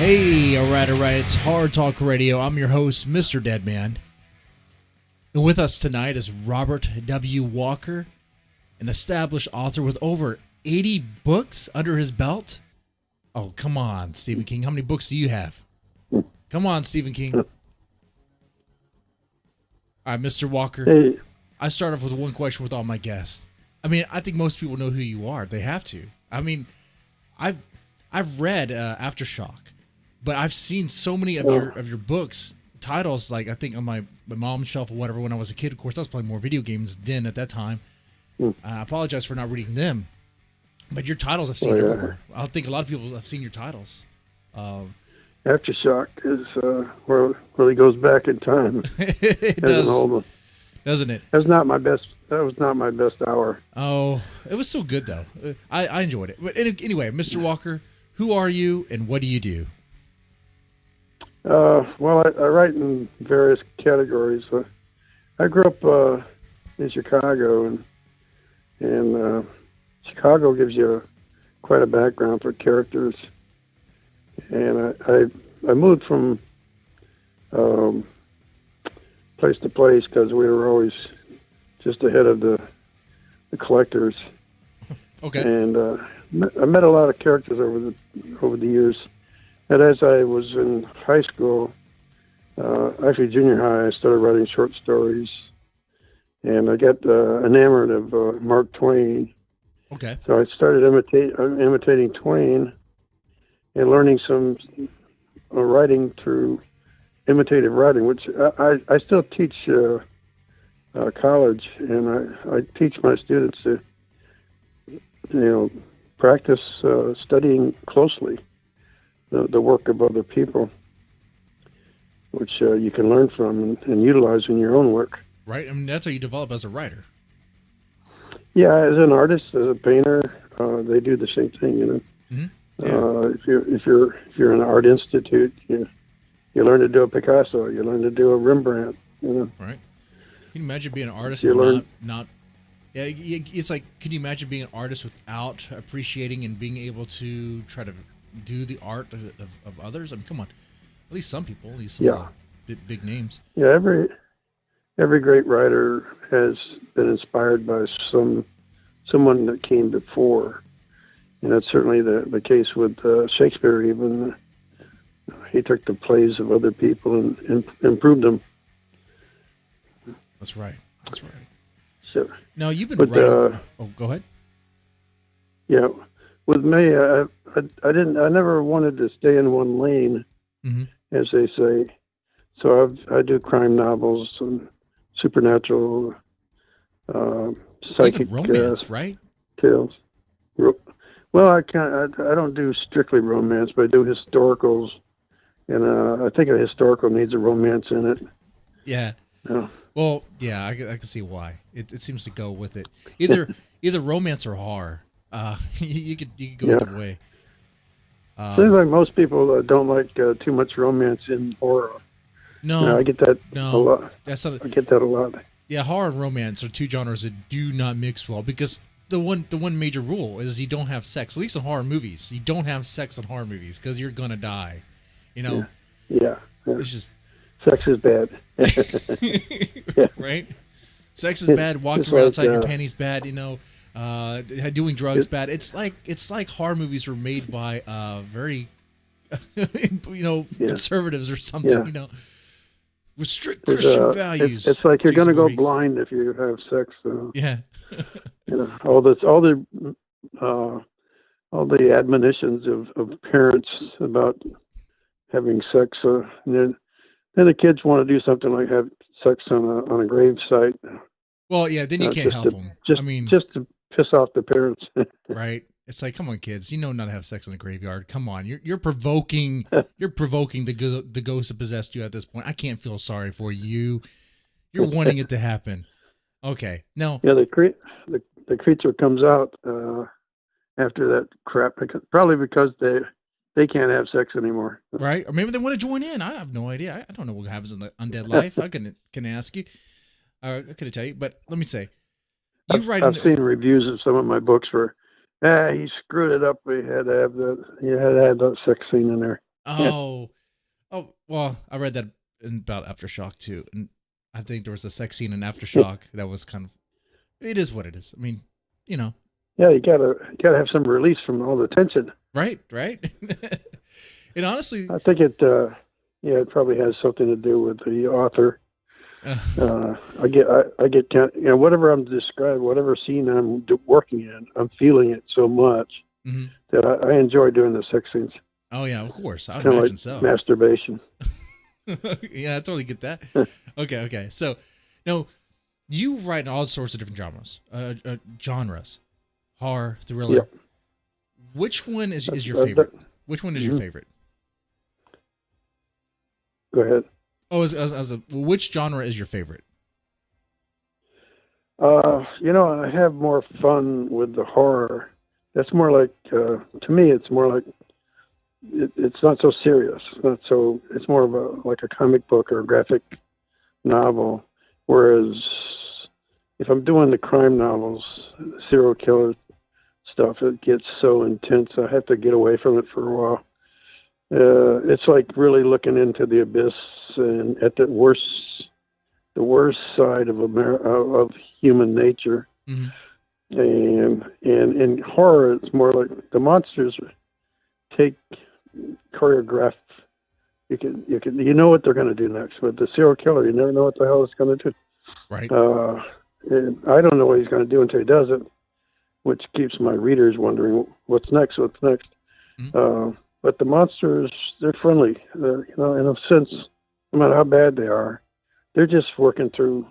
Hey, all right, it's Hard Talk Radio. I'm your host, MrDeadman. And with us tonight is Robert W. Walker, an established author with over 80 books under his belt. Oh, come on, Stephen King. How many books do you have? Come on, Stephen King. All right, Mr. Walker. Hey. I start off with one question with all my guests. I mean, I think most people know who you are. They have to. I mean, I've read Aftershock, but I've seen so many of your books titles, like I think on my mom's shelf or whatever when I was a kid. Of course, I was playing more video games then at that time. I apologize for not reading them, but your titles I've seen everywhere. I think a lot of people have seen your titles. Aftershock is where it really goes back in time. It does, doesn't it? That was not my best hour. Oh, it was so good though. I enjoyed it. But anyway, Mr. Walker, who are you and what do you do? Well, I write in various categories. I grew up in Chicago, and Chicago gives you quite a background for characters. And I moved from place to place because we were always just ahead of the collectors. Okay. And I met a lot of characters over the years. And as I was in high school, actually junior high, I started writing short stories, and I got enamored of Mark Twain. Okay. So I started imitating Twain and learning some writing through imitative writing, which I still teach college, and I teach my students to, practice studying closely the work of other people, which you can learn from and utilize in your own work. Right. I mean, that's how you develop as a writer. Yeah, as an artist, as a painter, they do the same thing. Mm-hmm. Yeah. If you're in an art institute, you learn to do a Picasso, you learn to do a Rembrandt. Right. Can you imagine being an artist and not? Yeah, it's like, can you imagine being an artist without appreciating and being able to try to do the art of others? I mean, come on. At least some people, at least some big names. Yeah, every great writer has been inspired by someone that came before. And that's certainly the case with Shakespeare. Even he took the plays of other people and improved them. That's right. So now you've been writing. Go ahead. Yeah, with me, I never wanted to stay in one lane, as they say. So I do crime novels and supernatural, psychic, even romance, right? Tales. Well, I don't do strictly romance, but I do historicals, and I think a historical needs a romance in it. Yeah. Well, yeah, I can see why. It seems to go with it. Either romance or horror. You could go either way. Seems like most people don't like too much romance in horror. No, I get that a lot. I get that a lot. Yeah, horror and romance are two genres that do not mix well because the one major rule is you don't have sex. At least in horror movies, you don't have sex in horror movies because you're gonna die. Yeah. It's just sex is bad. Right? Sex is bad. Walking around outside your panties bad. Doing drugs bad. It's like horror movies were made by very conservatives or something. With strict Christian values. It's like you're going to go blind if you have sex. Yeah. All the admonitions of parents about having sex, and then the kids want to do something like have sex on a grave site. Well, yeah, then you can't help them. Just to piss off the parents. Right. It's like, come on, kids. You know not to have sex in the graveyard. Come on, you're provoking. You're provoking the ghost that possessed you at this point. I can't feel sorry for you. You're wanting it to happen. Okay, now. Yeah, the creature comes out after that crap, probably because they can't have sex anymore. Right, or maybe they want to join in. I have no idea. I don't know what happens in the undead life. I can ask you. I could tell you, but let me say, I've seen reviews of some of my books where. He screwed it up. You had to have that sex scene in there. Oh, oh. Well, I read that about Aftershock too, and I think there was a sex scene in Aftershock that was kind of. It is what it is. I mean, you know. Yeah, you gotta have some release from all the tension. Right, right. And honestly, I think yeah, it probably has something to do with the author. uh, I get whatever I'm describing, whatever scene I'm working in, I'm feeling it so much mhm. that I enjoy doing the sex scenes. Oh yeah, of course. I would Kind of like imagine so. masturbation. Yeah, I totally get that. Okay, okay. So, now you write in all sorts of different genres, horror, thriller. Yep. Which one is your Uh, favorite? Which one is your mhm. favorite? Go ahead. Oh, which genre is your favorite? I have more fun with the horror. That's more like, to me, it's more like, it's not so serious. It's more of like a comic book or a graphic novel. Whereas if I'm doing the crime novels, serial killer stuff, it gets so intense. I have to get away from it for a while. It's like really looking into the abyss and at the worst side of of human nature. Mm-hmm. And in horror, it's more like the monsters take choreograph. You know what they're going to do next. But the serial killer, you never know what the hell it's going to do. Right. And I don't know what he's going to do until he does it, which keeps my readers wondering what's next. What's next? Mm-hmm. But the monsters, they're friendly. In a sense, no matter how bad they are, they're just working through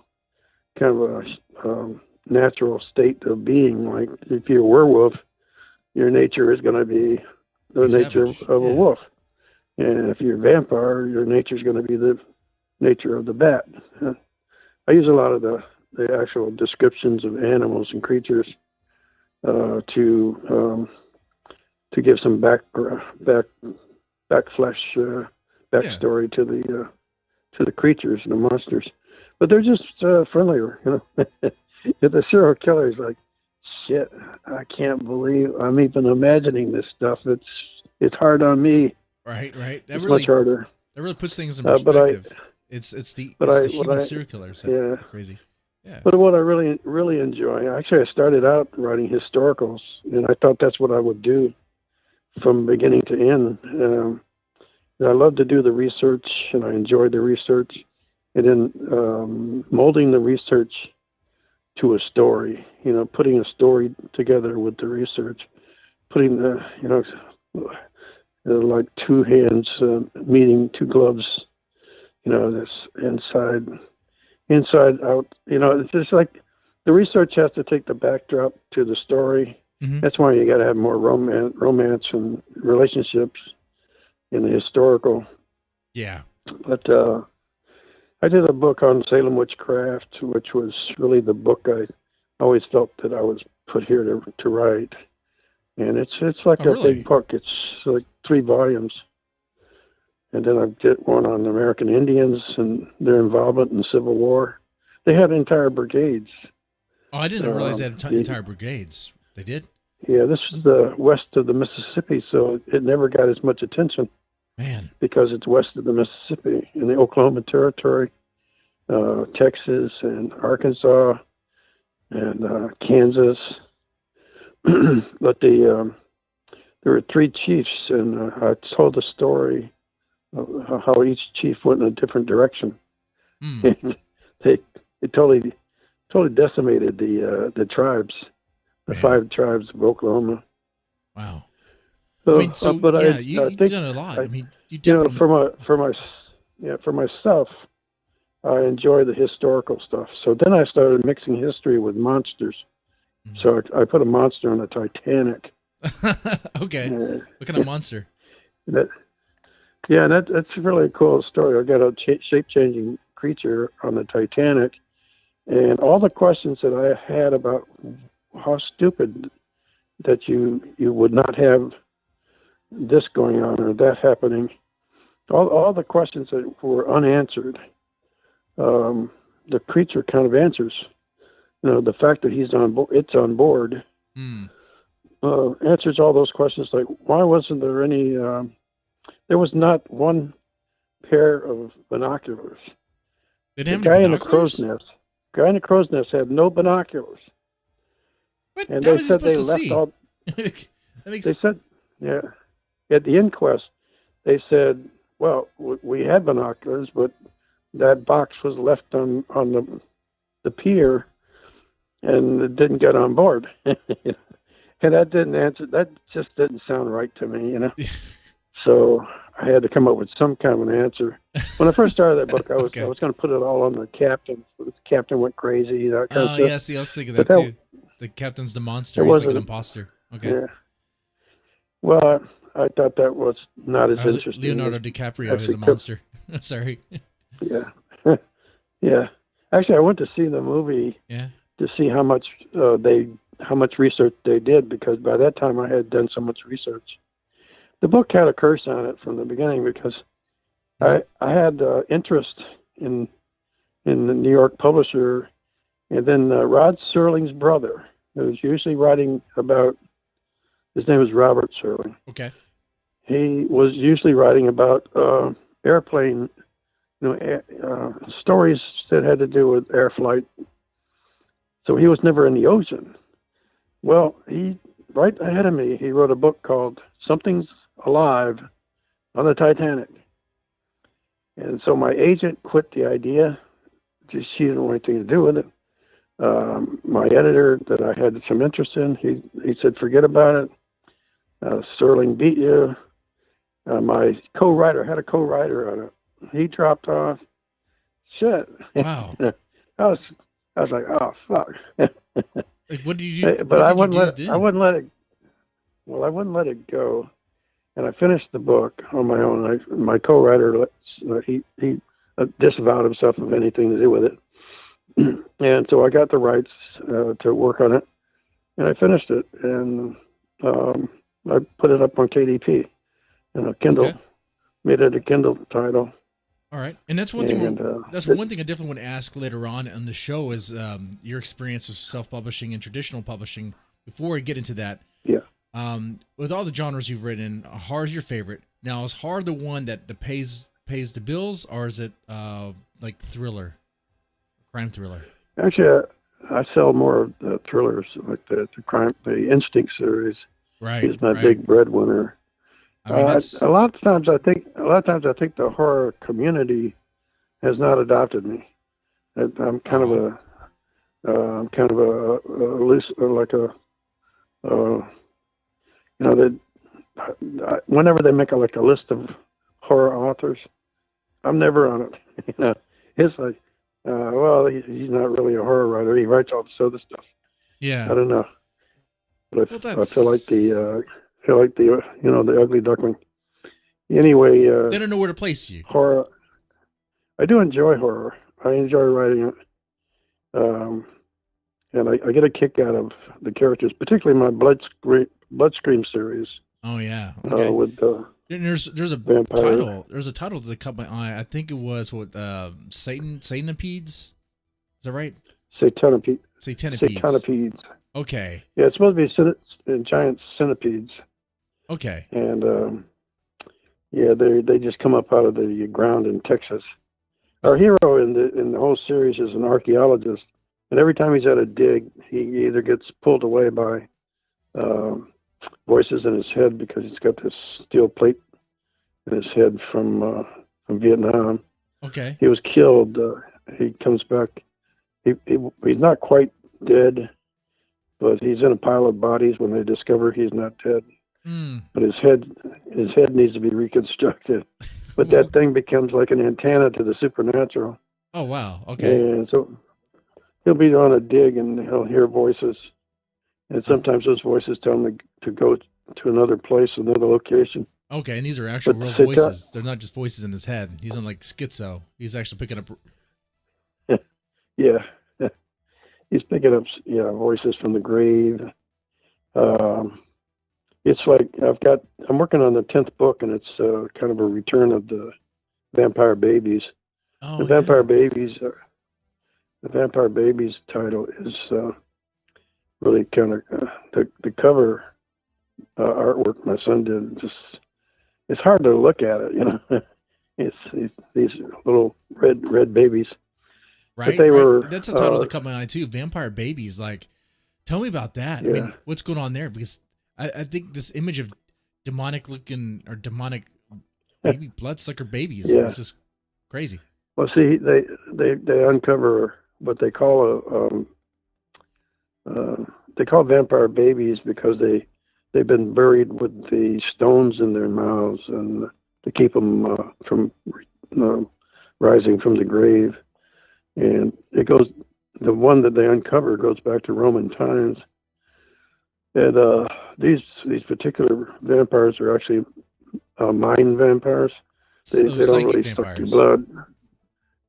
kind of a natural state of being. Like if you're a werewolf, your nature is going to be the nature Savage. of Yeah. a wolf. And if you're a vampire, your nature is going to be the nature of the bat. I use a lot of the actual descriptions of animals and creatures to give some backstory to the creatures and the monsters. But they're just friendlier, The serial killer is like, shit, I can't believe I'm even imagining this stuff. It's hard on me. Right. It's much harder. That really puts things in But perspective. It's the human I serial killers that are crazy. Yeah. But what I really, really enjoy, actually, I started out writing historicals, and I thought that's what I would do from beginning to end. I love to do the research, and I enjoy the research, and then molding the research to a story. Putting a story together with the research, putting like two hands meeting two gloves. This inside out. It's just like the research has to take the backdrop to the story. Mm-hmm. That's why you got to have more romance and relationships in the historical. Yeah. But I did a book on Salem witchcraft, which was really the book I always felt that I was put here to write. And it's like a really? big book. It's like 3 volumes. And then I did one on American Indians and their involvement in the Civil War. They had entire brigades. Oh, I didn't realize they had entire brigades. They did? Yeah, this is the west of the Mississippi, so it never got as much attention. Man. Because it's west of the Mississippi in the Oklahoma Territory, Texas, and Arkansas, and Kansas. But there were 3 chiefs, and I told the story of how each chief went in a different direction. Mm. They totally decimated the tribes, the 5 tribes of Oklahoma. Wow. So, you've done a lot. I mean, you definitely. For myself, I enjoy the historical stuff. So then I started mixing history with monsters. Mm. So I put a monster on the Titanic. Okay. What kind of monster? That's really a cool story. I got a shape-changing creature on the Titanic, and all the questions that I had about how stupid that you would not have this going on or that happening, all the questions that were unanswered, the creature kind of answers. The fact that it's on board, answers all those questions. Like, why wasn't there any there was not one pair of binoculars. They The didn't have any guy in the crow's binoculars? nest, guy in the crow's nest had no binoculars, What? and How they was he said supposed they to left see? all. That makes. They said, yeah, at the inquest, they said, well, we had binoculars, but that box was left on the pier, and it didn't get on board. And that didn't answer. That just didn't sound right to me, you know. So I had to come up with some kind of an answer. When I first started that book, I was Okay. going to put it all on the captain. The captain went crazy, that kind of Oh stuff. yeah, see, I was thinking But that too. The captain's the monster. it He's like an wasn't. imposter. Okay. Yeah. Well, I thought that was not as interesting. Leonardo as DiCaprio is actually a monster. Sorry. Yeah. Yeah. Actually, I went to see the movie Yeah. to see how much research they did, because by that time I had done so much research. The book had a curse on it from the beginning, because I had interest in the New York publisher, and then Rod Serling's brother, who was usually writing about. His name was Robert Serling. Okay. He was usually writing about airplane, stories that had to do with air flight. So he was never in the ocean. Well, right ahead of me, he wrote a book called Something's Alive on the Titanic. And so my agent quit the idea. She didn't want anything to do with it. My editor that I had some interest in, he said, forget about it. Sterling beat you. My co-writer had a co-writer on it. He dropped off. Shit. Wow. I was like, oh fuck. Like, what did you do? But I wouldn't let it. Well, I wouldn't let it go, and I finished the book on my own. My co-writer, he disavowed himself of anything to do with it, and so I got the rights to work on it, and I finished it, and I put it up on KDP, and a Kindle, made it a Kindle title. All right, and that's one thing. That's one thing I definitely want to ask later on the show is your experience with self-publishing and traditional publishing. Before we get into that, yeah. With all the genres you've written, horror is your favorite. Now, is horror the one that pays the bills, or is it like thriller, crime thriller? Actually, I sell more of the thrillers, like the Instinct series. Right, is my big breadwinner. I mean, a lot of times I think the horror community has not adopted me. I'm kind of a loose, like a whenever they make a list of horror authors, I'm never on it. It's like, well, he's not really a horror writer. He writes all this other stuff. Yeah, I don't know, but I feel like the ugly duckling. Anyway, they don't know where to place you. Horror. I do enjoy horror. I enjoy writing it, and I get a kick out of the characters, particularly my Bloodstream series. Oh yeah, okay. With there's a vampire. title. There's a title that caught my eye. I think it was Satanipedes. Is that right? Satanipedes. Okay. Yeah, it's supposed to be giant centipedes. Okay. And they just come up out of the ground in Texas. Our hero in the whole series is an archaeologist, and every time he's at a dig, he either gets pulled away by voices in his head, because he's got this steel plate in his head from Vietnam. Okay. He was killed. He comes back. He's not quite dead, but he's in a pile of bodies when they discover he's not dead. But his head needs to be reconstructed. But that thing becomes like an antenna to the supernatural. Oh wow! Okay. And so he'll be on a dig and he'll hear voices, and sometimes those voices tell him to go to another place, another location. Okay, and these are actual real voices. They're not just voices in his head. He's on like schizo. He's actually picking up. Yeah. He's picking up voices from the grave. It's like I'm working on the 10th book, and it's kind of a return of the vampire babies. Oh, the vampire babies title is really kind of the cover artwork my son did. it's hard to look at it, you know. It's these little red babies. Right, But they right. were, That's a title that caught my eye too. Vampire babies. Like, tell me about that. Yeah. I mean, what's going on there? Because I think this image of demonic looking or demonic baby bloodsucker babies is just crazy. Well, see, they uncover what they call they call vampire babies because they've been buried with the stones in their mouths and to keep them from rising from the grave. And it goes, the one that they uncover goes back to Roman times. And these particular vampires are actually mind vampires. They don't really suck your blood.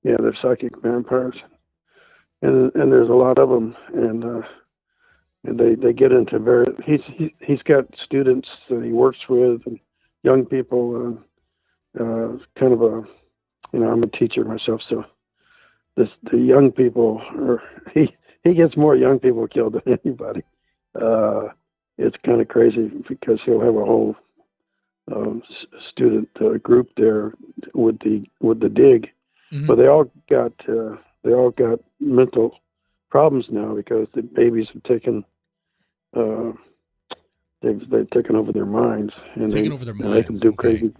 Yeah, they're psychic vampires, and there's a lot of them, and they get into he's got students that he works with and young people. Kind of a, you know, I'm a teacher myself, so the young people he gets more young people killed than anybody. It's kind of crazy because he'll have a whole student group there with the dig, Mm-hmm. but they all got mental problems now because the babies have taken they've taken over their minds and they can do crazy.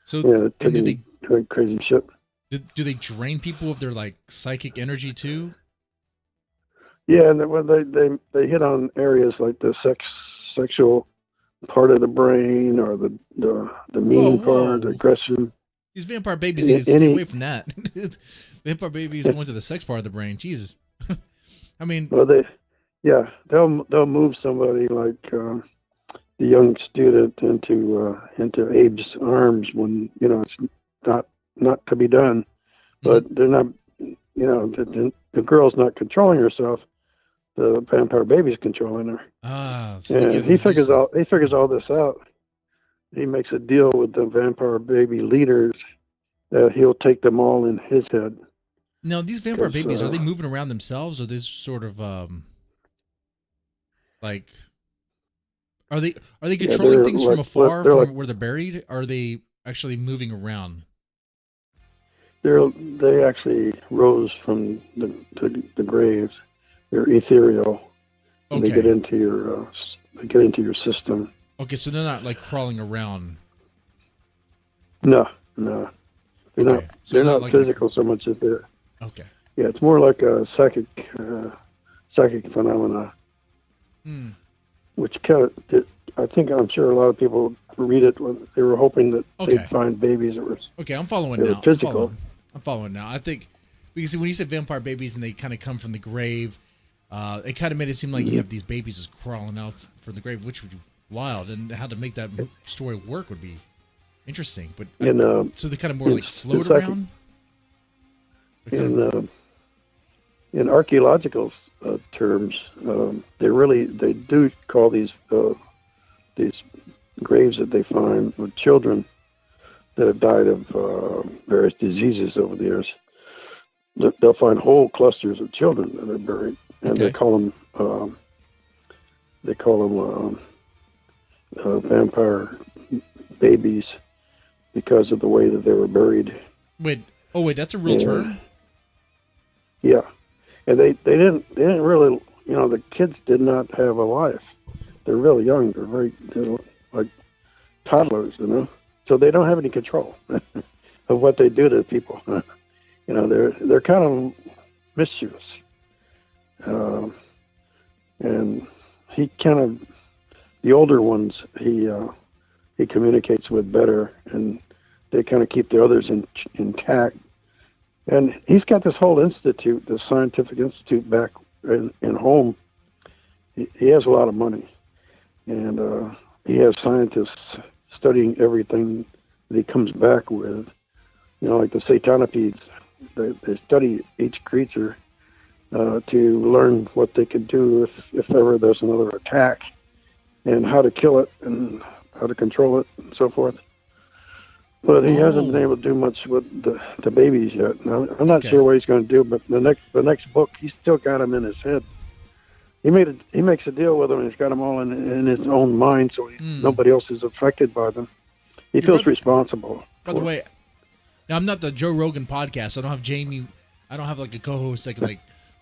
So do crazy shit. Do they drain people of their like psychic energy too? Yeah, and when they hit on areas like the sexual part of the brain or the mean part, the aggression. These vampire babies need to stay away from that. Vampire babies going to the sex part of the brain. Jesus. I mean, well, they'll move somebody like the young student into Abe's arms when, you know, it's not to be done, but they're not, you know, the girl's not controlling herself. The vampire baby's controlling her. So and he figures all this out. He makes a deal with the vampire baby leaders that he'll take them all in his head. Now, these vampire babies, are they moving around themselves, or this sort of like, are they controlling things from afar, from where they're buried? Or are they actually moving around? They actually rose from the graves. They're ethereal. And they get into your system. Okay, so they're not like crawling around. No. They're not. So they're not like physical so much as they're. Okay. Yeah, it's more like a psychic phenomena. Which kind of, I'm sure a lot of people read it when they were hoping that they'd find babies that were. Okay, I'm following now. Physical. I'm following now. I think because when you said vampire babies and they kind of come from the grave, it kind of made it seem like you have these babies just crawling out from the grave, which would be wild, and how to make that story work would be interesting. But so they kind of more like float around. In archaeological terms, they do call these graves that they find with children that have died of various diseases over the years. They'll find whole clusters of children that are buried, and they call them vampire babies because of the way that they were buried. Wait, that's a real term? Yeah, and they didn't really, you know, the kids did not have a life. They're really young. They're like toddlers, you know, so they don't have any control of what they do to people. You know, they're kind of mischievous, and he kind of, the older ones he communicates with better, and they kind of keep the others intact. And he's got this whole institute, this scientific institute back in home. He has a lot of money, and he has scientists studying everything that he comes back with. You know, like the Satanopedes, they study each creature to learn what they can do if ever there's another attack, and how to kill it, and how to control it, and so forth. But he hasn't been able to do much with the babies yet. Now, I'm not sure what he's going to do, but the next book, he's still got them in his head. He makes a deal with them, and he's got them all in his own mind, so nobody else is affected by them. he feels responsible. By the way, now I'm not the Joe Rogan podcast. I don't have Jamie. I don't have like a co-host that can like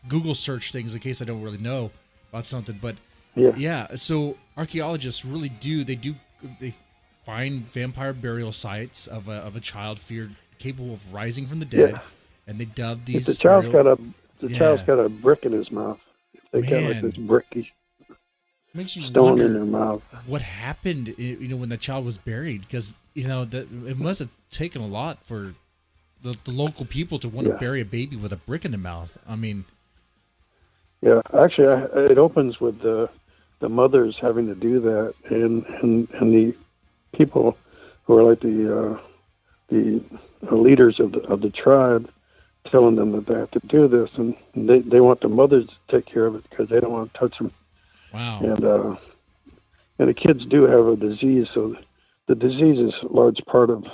Google search things in case I don't really know about something. But yeah. So archaeologists really they find vampire burial sites of a child capable of rising from the dead, and they dub these. If the child's got a brick in his mouth. They got like this bricky stone in their mouth. What happened, when the child was buried? Because it must have taken a lot for the local people to want to bury a baby with a brick in the mouth. I mean, yeah, actually, it opens with the mothers having to do that, and the people who are like the leaders of the tribe, telling them that they have to do this, and they want the mothers to take care of it because they don't want to touch them. Wow. And the kids do have a disease, so the disease is a large part of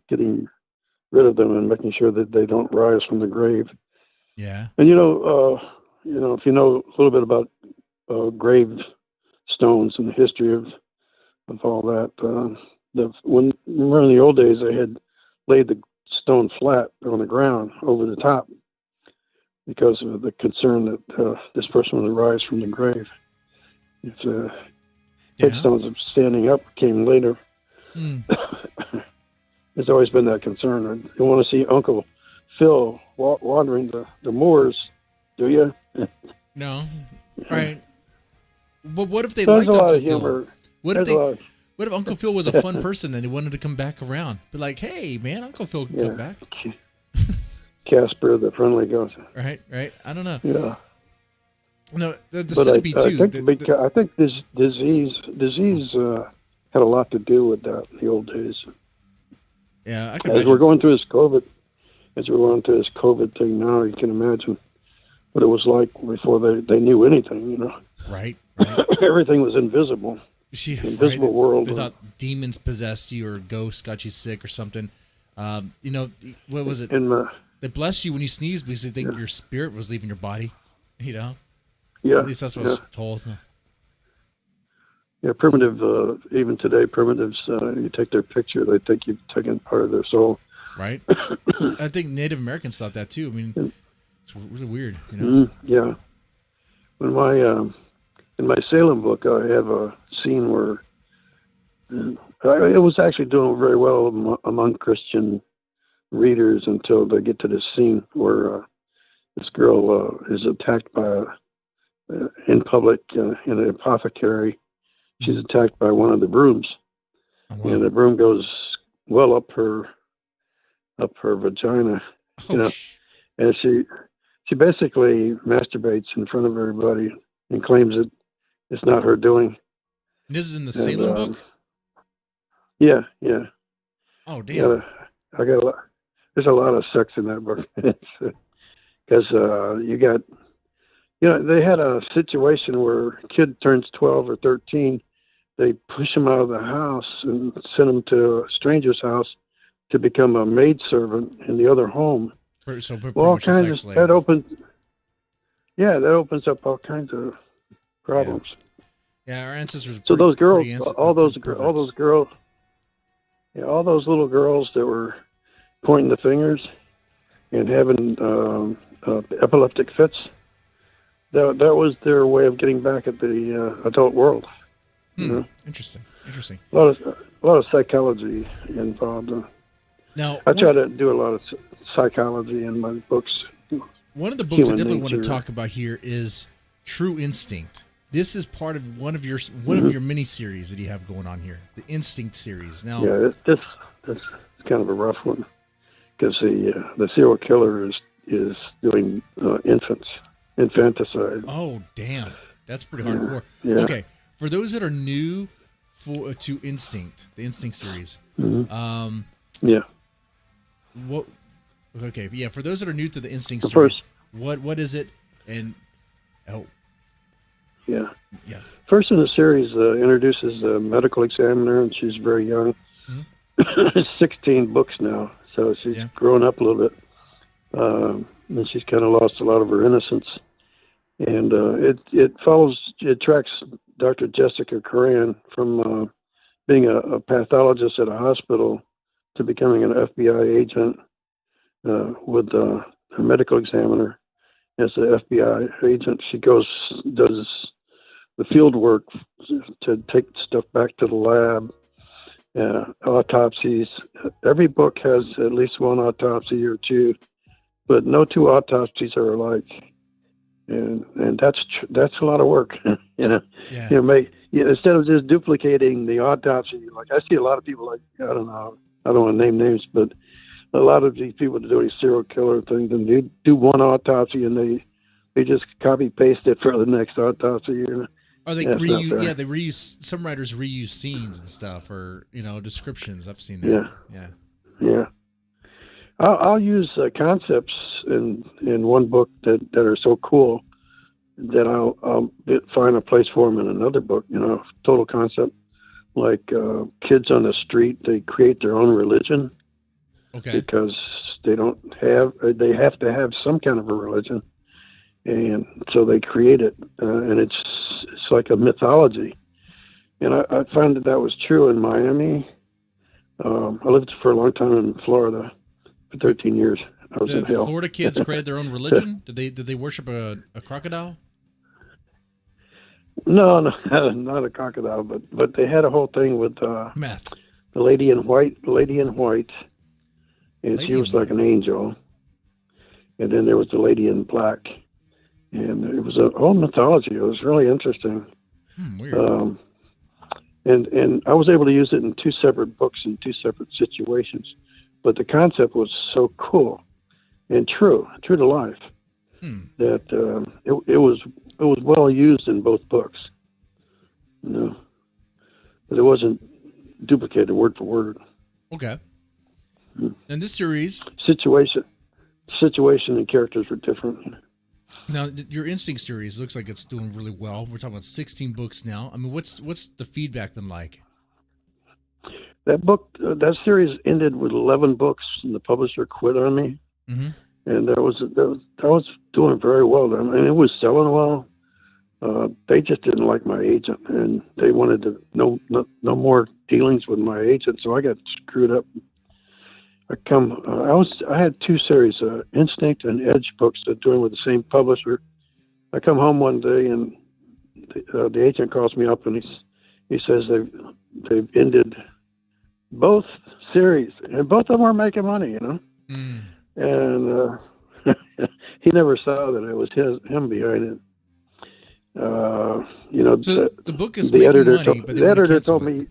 getting rid of them and making sure that they don't rise from the grave. Yeah. And if you know a little bit about grave stones and the history of all that, remember in the old days they had laid the stone flat on the ground over the top because of the concern that this person would rise from the grave. If headstones standing up came later. There's always been that concern. You want to see Uncle Phil wandering the moors, do you? No. Right. But what if they liked Uncle Phil? What if Uncle Phil was a fun person and he wanted to come back around? But like, hey, man, Uncle Phil can come back. Casper, the friendly ghost. Right. I don't know. Yeah. No, the centipede too. I think this disease had a lot to do with that in the old days. Yeah, I can as imagine. we're going through this COVID thing now, you can imagine what it was like before they knew anything. Right. Everything was invisible. Invisible world. They thought demons possessed you or ghosts got you sick or something. What was it? They blessed you when you sneezed because they think your spirit was leaving your body. Yeah. At least that's what I was told. Yeah, even today, primitives, you take their picture, they think you've taken part of their soul. Right. I think Native Americans thought that too. I mean, it's really weird, Yeah. In my Salem book, I have a scene where it was actually doing very well among Christian readers until they get to this scene where this girl is attacked in public in an apothecary. She's attacked by one of the brooms, and the broom goes well up her vagina, and she basically masturbates in front of everybody and claims that it's not her doing. And this is in the Salem book? Yeah. Oh, damn. There's a lot of sex in that book. Because they had a situation where a kid turns 12 or 13, they push him out of the house and send him to a stranger's house to become a maidservant in the other home. So all kinds of that opens up all kinds of problems. Yeah, our ancestors. So those girls, all those little girls that were pointing the fingers and having epileptic fits, that was their way of getting back at the adult world. Interesting. A lot of psychology involved. Now, I try to do a lot of psychology in my books. One of the books I definitely want to talk about here is True Instinct. This is part of one of your mini series that you have going on here, the Instinct series. Now, this is kind of a rough one because the serial killer is doing infanticide. Oh, damn, that's pretty hardcore. Yeah. Okay, for those that are new to Instinct, the Instinct series, what? Okay, yeah, for those that are new to the Instinct series, what is it? And yeah. First in the series introduces the medical examiner, and she's very young. 16 books now, so she's grown up a little bit, and she's kind of lost a lot of her innocence. And it tracks Dr. Jessica Curran from being a pathologist at a hospital to becoming an FBI agent with a medical examiner as an FBI agent. She does the field work to take stuff back to the lab, autopsies. Every book has at least one autopsy or two, but no two autopsies are alike. And that's a lot of work. Yeah. Instead of just duplicating the autopsy, like I see a lot of people, like, I don't know, I don't want to name names, but a lot of these people that do these serial killer things, and they do one autopsy and they just copy paste it for the next autopsy. Or they reuse, they reuse, some writers reuse scenes and stuff, or, descriptions. I've seen that. Yeah. I'll use concepts in one book that are so cool that I'll find a place for them in another book. Total concept, like kids on the street, they create their own religion. Okay. Because they have to have some kind of a religion, and so they create it, and it's like a mythology. And I find that was true in Miami. I lived for a long time in Florida. For 13 years, I was in hell. The Florida kids created their own religion? Did they worship a crocodile? No, not a crocodile, but they had a whole thing with meth. The lady in white, and she was like an angel. And then there was the lady in black, and it was a whole mythology. It was really interesting. Weird. And I was able to use it in two separate books in two separate situations. But the concept was so cool and true to life that it was well used in both books. But it wasn't duplicated word for word. Okay. And this series, situation and characters were different. Now, your Instinct series looks like it's doing really well. We're talking about 16 books now. I mean, what's the feedback been like? That book, that series ended with 11 books, and the publisher quit on me. Mm-hmm. And that was doing very well. I mean, it was selling well. They just didn't like my agent, and they wanted to no more dealings with my agent. So I got screwed up. I had two series, Instinct and Edge books that doing with the same publisher. I come home one day, and the agent calls me up, and he says they've ended both series, and both of them are making money, and he never saw that it was him behind it. So the book is the making editor money, but the editor told me.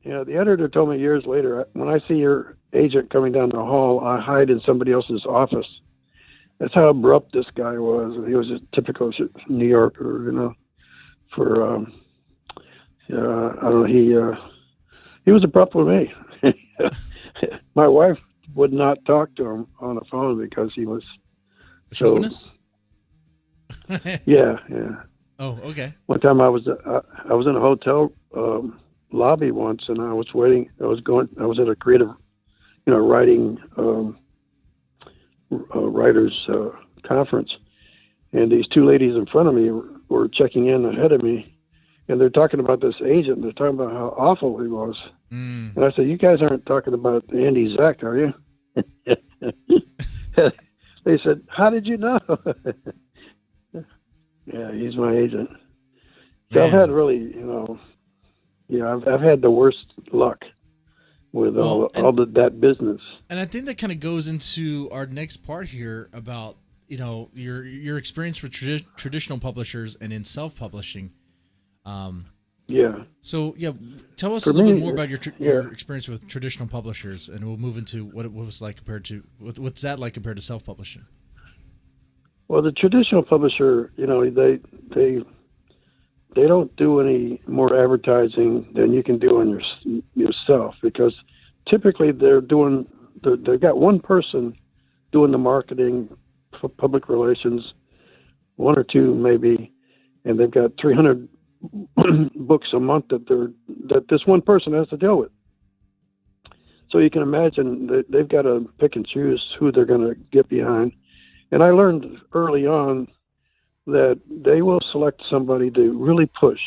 Yeah, the editor told me years later, when I see your agent coming down the hall, I hide in somebody else's office. That's how abrupt this guy was. He was a typical New Yorker, for I don't know. He was abrupt with me. My wife would not talk to him on the phone because he was chauvinist. Yeah. Oh, okay. One time I was in a hotel lobby once, and I was waiting. I was at a creative, writing writers conference, and these two ladies in front of me were checking in ahead of me. And they're talking about this agent. They're talking about how awful he was. And I said, "You guys aren't talking about Andy Zach, are you?" They said, "How did you know?" Yeah, he's my agent. So I've had really, I've had the worst luck with that business. And I think that kind of goes into our next part here about, your experience with traditional publishers and in self-publishing. So tell us a little bit more about your experience with traditional publishers, and we'll move into what it was like what's that like compared to self-publishing. Well, the traditional publisher, they don't do any more advertising than you can do on yourself, because typically they've got one person doing the marketing, public relations, one or two maybe, and they've got 300 books a month that this one person has to deal with. So you can imagine that they've got to pick and choose who they're going to get behind. And I learned early on that they will select somebody to really push.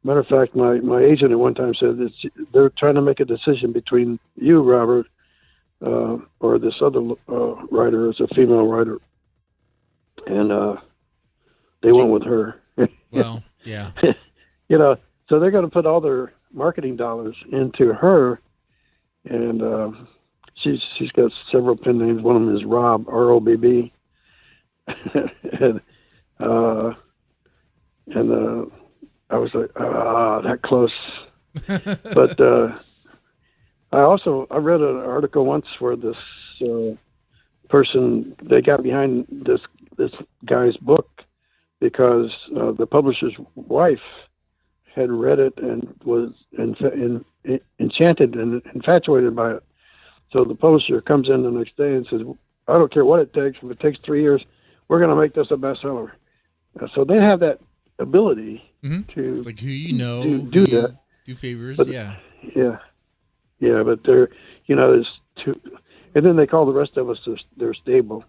Matter of fact, my agent at one time said that they're trying to make a decision between you, Robert, or this other writer, is a female writer, and they went with her. Well, yeah. You know, so they're going to put all their marketing dollars into her, and she's got several pen names. One of them is Rob, R-O-B-B, and I was like, that close. But I read an article once where this person, they got behind this guy's book because the publisher's wife had read it and was enchanted and infatuated by it. So the publisher comes in the next day and says, I don't care what it takes. If it takes 3 years, we're going to make this a bestseller. So they have that ability to, it's like who you know, do that. Do favors, but, yeah. Yeah, but they're, there's two, and then they call the rest of us their stable.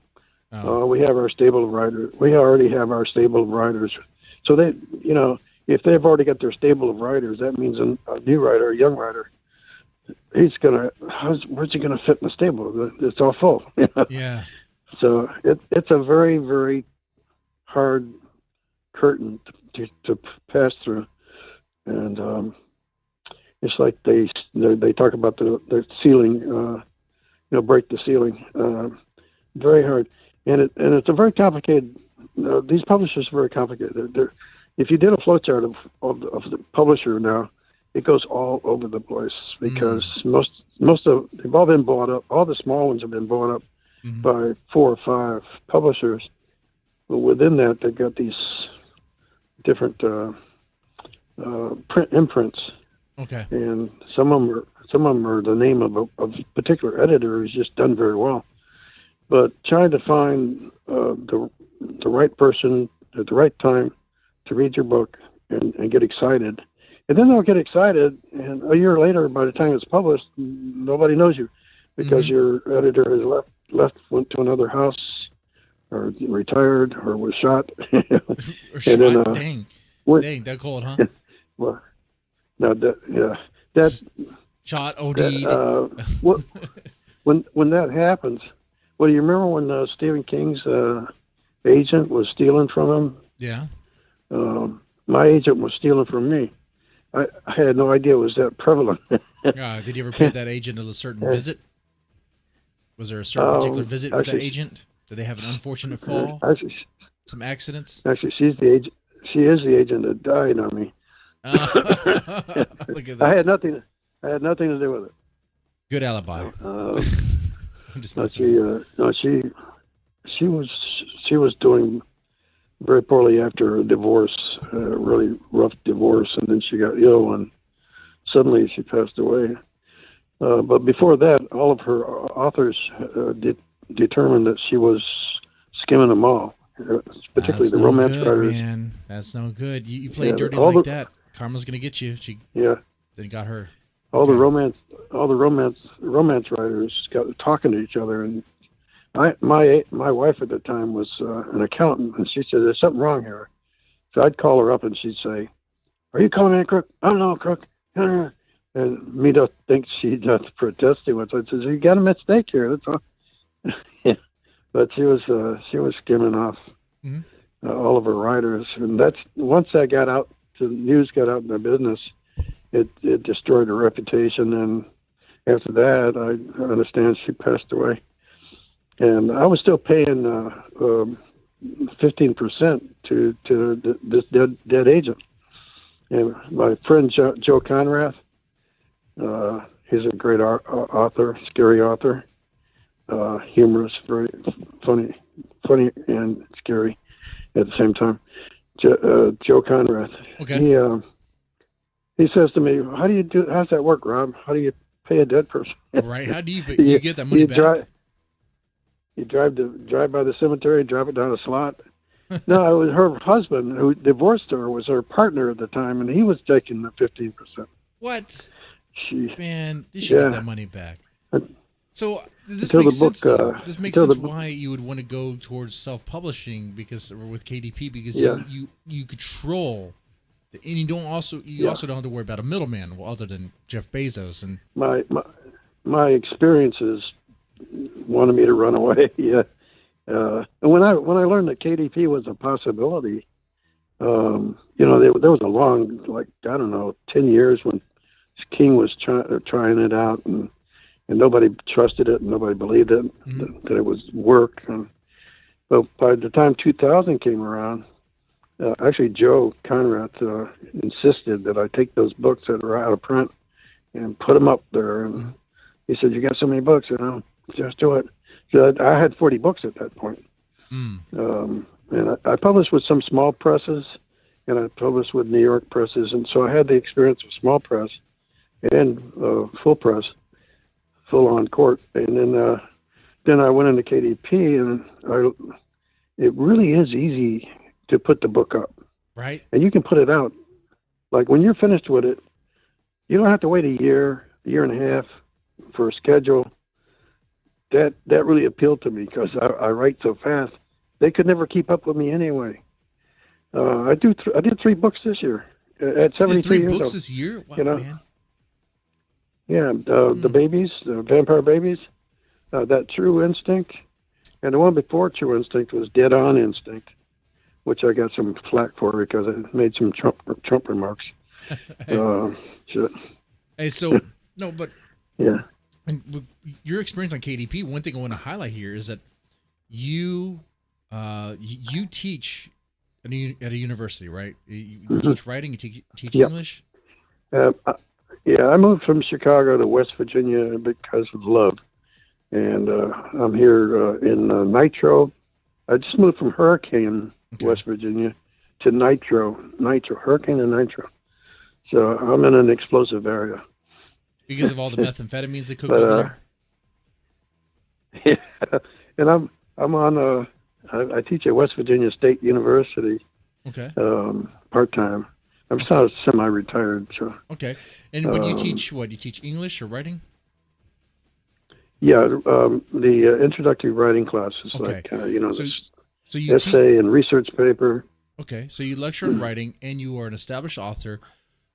Oh. We have our stable of writers. We already have our stable of writers. So they, if they've already got their stable of writers, that means a new writer, a young writer, where's he gonna fit in the stable? It's all full. Yeah. So it's a very, very hard curtain to pass through, and it's like they talk about the ceiling, break the ceiling. Very hard, and it's a very complicated. These publishers are very complicated. If you did a flowchart of the publisher now, it goes all over the place because most of they've all been bought up. All the small ones have been bought up by 4 or 5 publishers. But within that, they've got these different print imprints. Okay. And some of them are the name of a particular editor who's just done very well. But trying to find the right person at the right time to read your book and get excited. And then they'll get excited, and a year later, by the time it's published, nobody knows you because your editor has went to another house, or retired, or was shot. Or shot? Then, dang, that cold, huh? Well, no, that shot, OD'd. When that happens, well, do you remember when Stephen King's agent was stealing from him? Yeah. My agent was stealing from me. I had no idea it was that prevalent. Did you ever pay that agent a certain visit? Was there a certain particular visit with that agent? Did they have an unfortunate fall? Actually, some accidents? Actually, she's the agent. She is the agent that died on me. Look at that. I had nothing to do with it. Good alibi. I'm just she was doing very poorly after a divorce, a really rough divorce, and then she got ill, and suddenly she passed away. But before that, all of her authors determined that she was skimming them all, particularly the romance writers. Man. That's no good. You play dirty like that, karma's gonna get you. She then got her. All the romance writers got talking to each other, and my wife at the time was an accountant, and she said, "There's something wrong here." So I'd call her up, and she'd say, "Are you calling me a crook?" "I don't know, crook." And me to think she'd protesting with it. I says, "You got a mistake here. That's all." But she was skimming off all of her writers, and that's once that got out, the news got out in the business, it destroyed her reputation. And after that, I understand she passed away. And I was still paying 15% to this dead agent. And my friend Joe Conrath, he's a great author, scary author, humorous, very funny and scary at the same time. Joe Conrath. Okay. He says to me, how's that work, Rob? How do you pay a dead person? Right. How do you get that money back? You drive by the cemetery, drive it down a slot. No, it was her husband who divorced her, was her partner at the time, and he was taking the 15%. What? Man, you should get that money back. So this makes sense. This makes sense why you would want to go towards self-publishing with KDP because you control And you also don't have to worry about a middleman other than Jeff Bezos. And my experiences wanted me to run away. Yeah. And when I learned that KDP was a possibility, there was a long, 10 years when King was trying it out, and nobody trusted it, and nobody believed it, that it was work. But by the time 2000 came around, actually Joe Conrad insisted that I take those books that are out of print and put them up there. And he said, "You got so many books, just do it." So I had 40 books at that point. And I published with some small presses, and I published with New York presses, and so I had the experience of small press and full press, full on court. And then I went into KDP, and it really is easy to put the book up, right? And you can put it out. Like when you're finished with it, you don't have to wait a year and a half for a schedule. That really appealed to me because I write so fast. They could never keep up with me anyway. I did 3 books this year at 73 years old. 3 books this year? Wow, man. Yeah, the babies, the vampire babies, that True Instinct, and the one before True Instinct was Dead On Instinct, which I got some flack for because I made some Trump remarks. Hey, so no, but yeah. And your experience on KDP, one thing I want to highlight here is that you teach at a university, right? You teach writing, you teach English? I moved from Chicago to West Virginia because of love. And I'm here in Nitro. I just moved from Hurricane, West Virginia, to Nitro, Hurricane and Nitro. So I'm in an explosive area. Because of all the methamphetamines they cook over there? Yeah. And I'm on I teach at West Virginia State University. Okay. Part-time. I'm sort of semi-retired. So. Okay. And when you teach, what? You teach English or writing? Yeah, the introductory writing classes, okay. So you essay and research paper. Okay, so you lecture on writing, and you are an established author.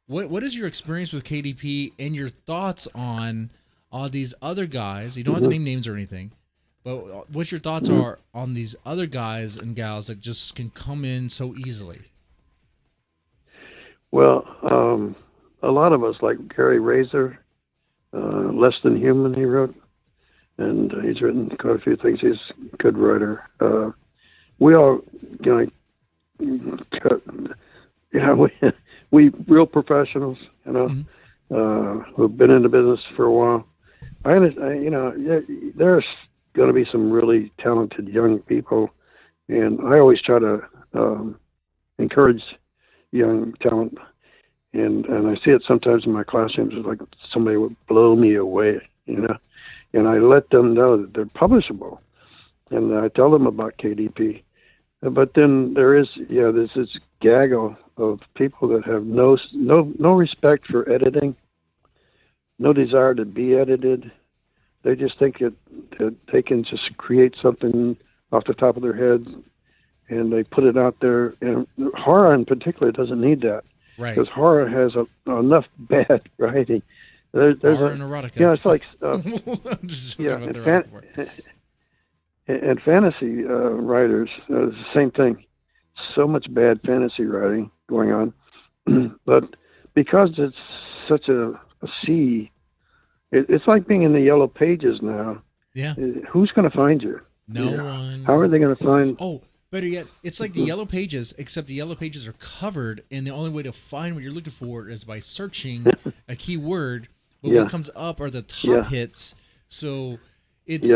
What is your experience with KDP and your thoughts on all these other guys? You don't have to name names or anything, but what your thoughts are on these other guys and gals that just can come in so easily? Well, a lot of us, like Gary Razor, Less Than Human, he wrote, and he's written quite a few things. He's a good writer. We all, we real professionals, who've been in the business for a while. I understand, there's going to be some really talented young people, and I always try to encourage young talent, and I see it sometimes in my classrooms. It's like somebody would blow me away, and I let them know that they're publishable, and I tell them about KDP. But then there's this gaggle of people that have no respect for editing, no desire to be edited. They just think that they can just create something off the top of their head, and they put it out there. And horror in particular doesn't need that, right? Because horror has enough bad writing. There's horror and erotica. Yeah, it's like and fantasy writers, the same thing. So much bad fantasy writing going on, but because it's such a sea, it's like being in the yellow pages now. Yeah, who's going to find you? No one. How are they going to find? Oh, better yet, it's like the yellow pages, except the yellow pages are covered, and the only way to find what you're looking for is by searching a keyword. But what comes up are the top hits. So it's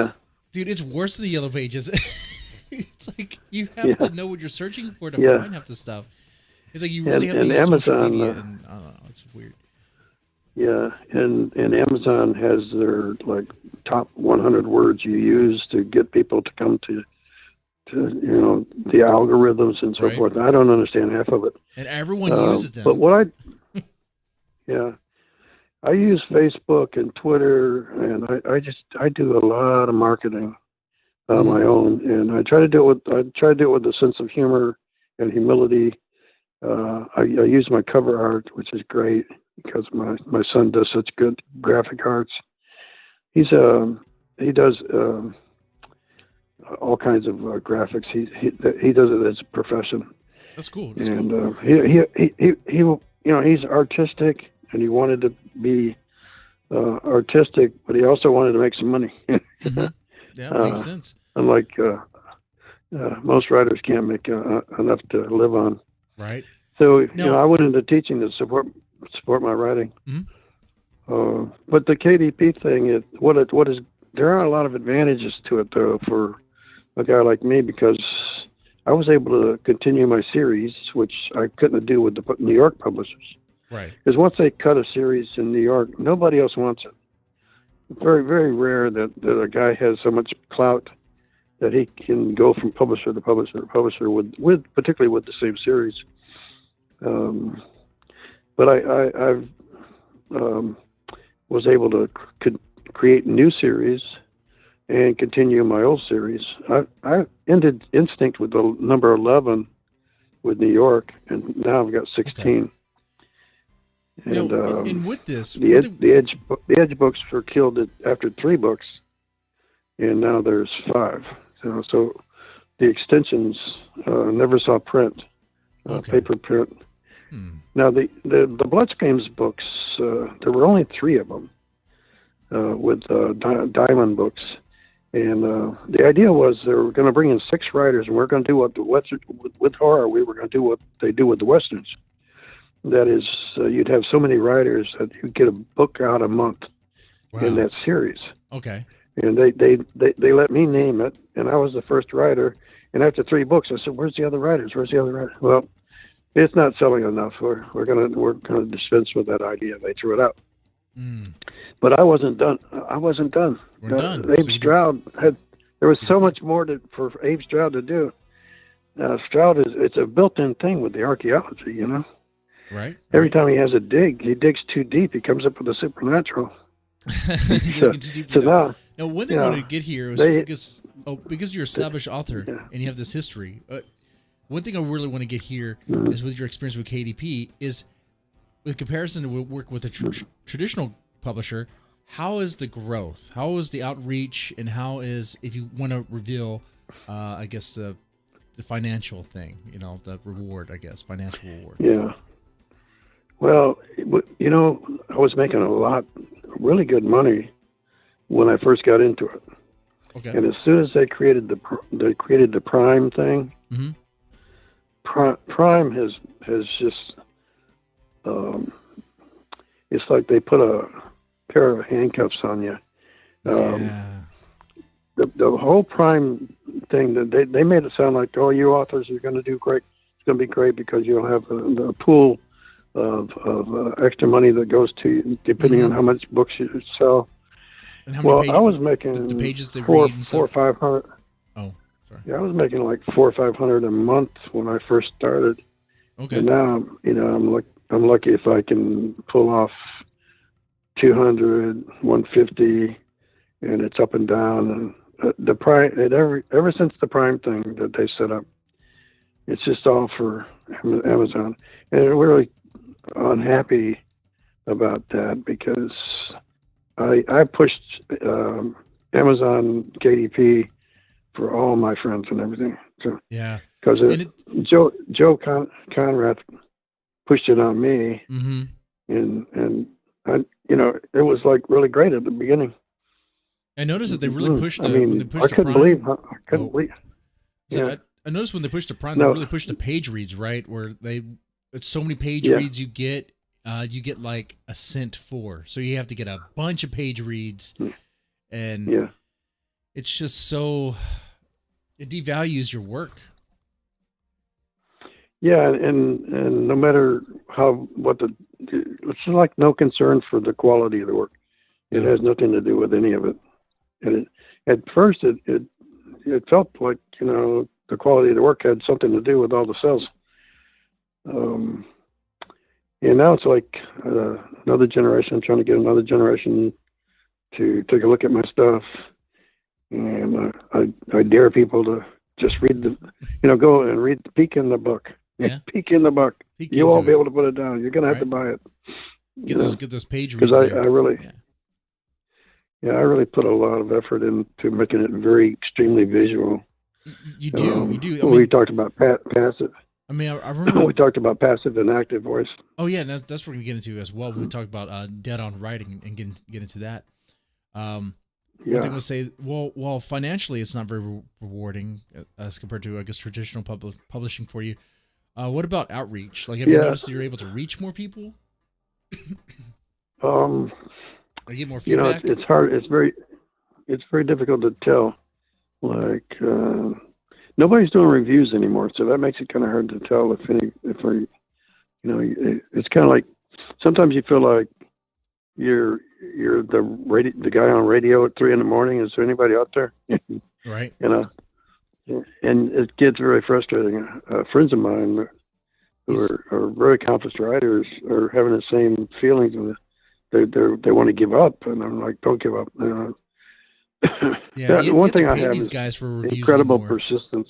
dude, it's worse than the yellow pages. It's like you have to know what you're searching for to find half the stuff. It's like you really have to use Amazon, social media, and I don't know, it's weird. Yeah, and Amazon has their top 100 words you use to get people to come to the algorithms and so forth. I don't understand half of it. And everyone uses them. But what I use Facebook and Twitter, and I do a lot of marketing on my own, and I try to do it with a sense of humor and humility, I use my cover art, which is great because my son does such good graphic arts. He does all kinds of graphics. He does it as a profession. That's cool. That's And cool. he's artistic, and he wanted to be artistic, but he also wanted to make some money. Mm-hmm. Yeah, makes sense. Unlike most writers can't make enough to live on. Right. So No. I went into teaching to support my writing. Mm-hmm. But the KDP thing, there are a lot of advantages to it though for a guy like me, because I was able to continue my series, which I couldn't do with the New York publishers. Right. Because once they cut a series in New York, nobody else wants it. It's very, very rare that a guy has so much clout that he can go from publisher to publisher to publisher with particularly with the same series. But I was able to create new series and continue my old series. I ended Instinct with the number 11 with New York, and now I've got 16. Okay. And, now, and with this, the Edge books were killed after 3 books, and now there's 5. So the extensions never saw print, paper print. Now the Bloodstreams books, there were only 3 of them with Diamond books, and the idea was they were going to bring in 6 writers, and we're going to do with horror. We were going to do what they do with the westerns. That is, you'd have so many writers that you'd get a book out a month in that series. Okay. And they let me name it, and I was the first writer. And after 3 books, I said, "Where's the other writers? Where's the other writers?" Well, it's not selling enough. We're gonna dispense with that idea. They threw it out. But I wasn't done. We're done. Abe Stroud there was so much more for Abe Stroud to do. Stroud it's a built-in thing with the archaeology, Right. Every time he has a dig, he digs too deep. He comes up with a supernatural. Now, one thing I wanted to get here was because you're an established author and you have this history. One thing I really want to get here is with your experience with KDP is, with comparison to work with a traditional publisher, how is the growth? How is the outreach? And how is, if you want to reveal, I guess, the financial thing, the reward, I guess, financial reward. Yeah. Well, I was making really good money when I first got into it. Okay. And as soon as they created the Prime thing, Prime has just, it's like they put a pair of handcuffs on you. The whole Prime thing, that they made it sound like, oh, you authors are going to do great. It's going to be great because you'll have a pool of extra money that goes to you, depending on how much books you sell. And how many pages, I was making the pages they four read and or 500. Oh, sorry. Yeah, I was making like 400 or 500 a month when I first started. Okay. And now, I'm lucky if I can pull off 200, 150, and it's up and down. And the Prime, ever since the Prime thing that they set up, it's just all for Amazon, and we're really unhappy about that because I pushed Amazon KDP for all my friends and everything. So yeah, because Joe Conrad pushed it on me, and I, it was like really great at the beginning. I noticed that they really pushed. When they pushed I couldn't believe. Yeah. I noticed when they pushed the Prime, they really pushed the page reads, right? Where it's so many page reads you get like a cent for. So you have to get a bunch of page reads, and it's just so, it devalues your work. Yeah, and no matter it's like no concern for the quality of the work. It has nothing to do with any of it. And at first it felt like, the quality of the work had something to do with all the sales. And now it's like another generation. I'm trying to get another generation to take a look at my stuff. And I dare people to just read go and peek in the book, Yeah. Peek in the book. Peek You into won't be it. able to put it down. You're going to have to buy it. Get those page Because reads I there. really, Yeah. I really put a lot of effort into making it very extremely visual. You do. I we mean, talked about passive. I mean, I remember we talked about passive and active voice. Oh yeah, that's what we're gonna get into as well. We talked about dead on writing and get into that. One thing we'll say, well, financially, it's not very rewarding as compared to, I guess, traditional publishing for you. What about outreach? Like, have you noticed that you're able to reach more people? Or get more feedback? It's hard. It's very difficult to tell. Like, nobody's doing reviews anymore, so that makes it kind of hard to tell it's kind of like sometimes you feel like you're the guy on radio at 3 a.m. Is there anybody out there? Right. And it gets very frustrating. Friends of mine who are very accomplished writers are having the same feelings. They want to give up, and I'm like, don't give up. Yeah, one thing I have these is guys for reviews incredible anymore. persistence.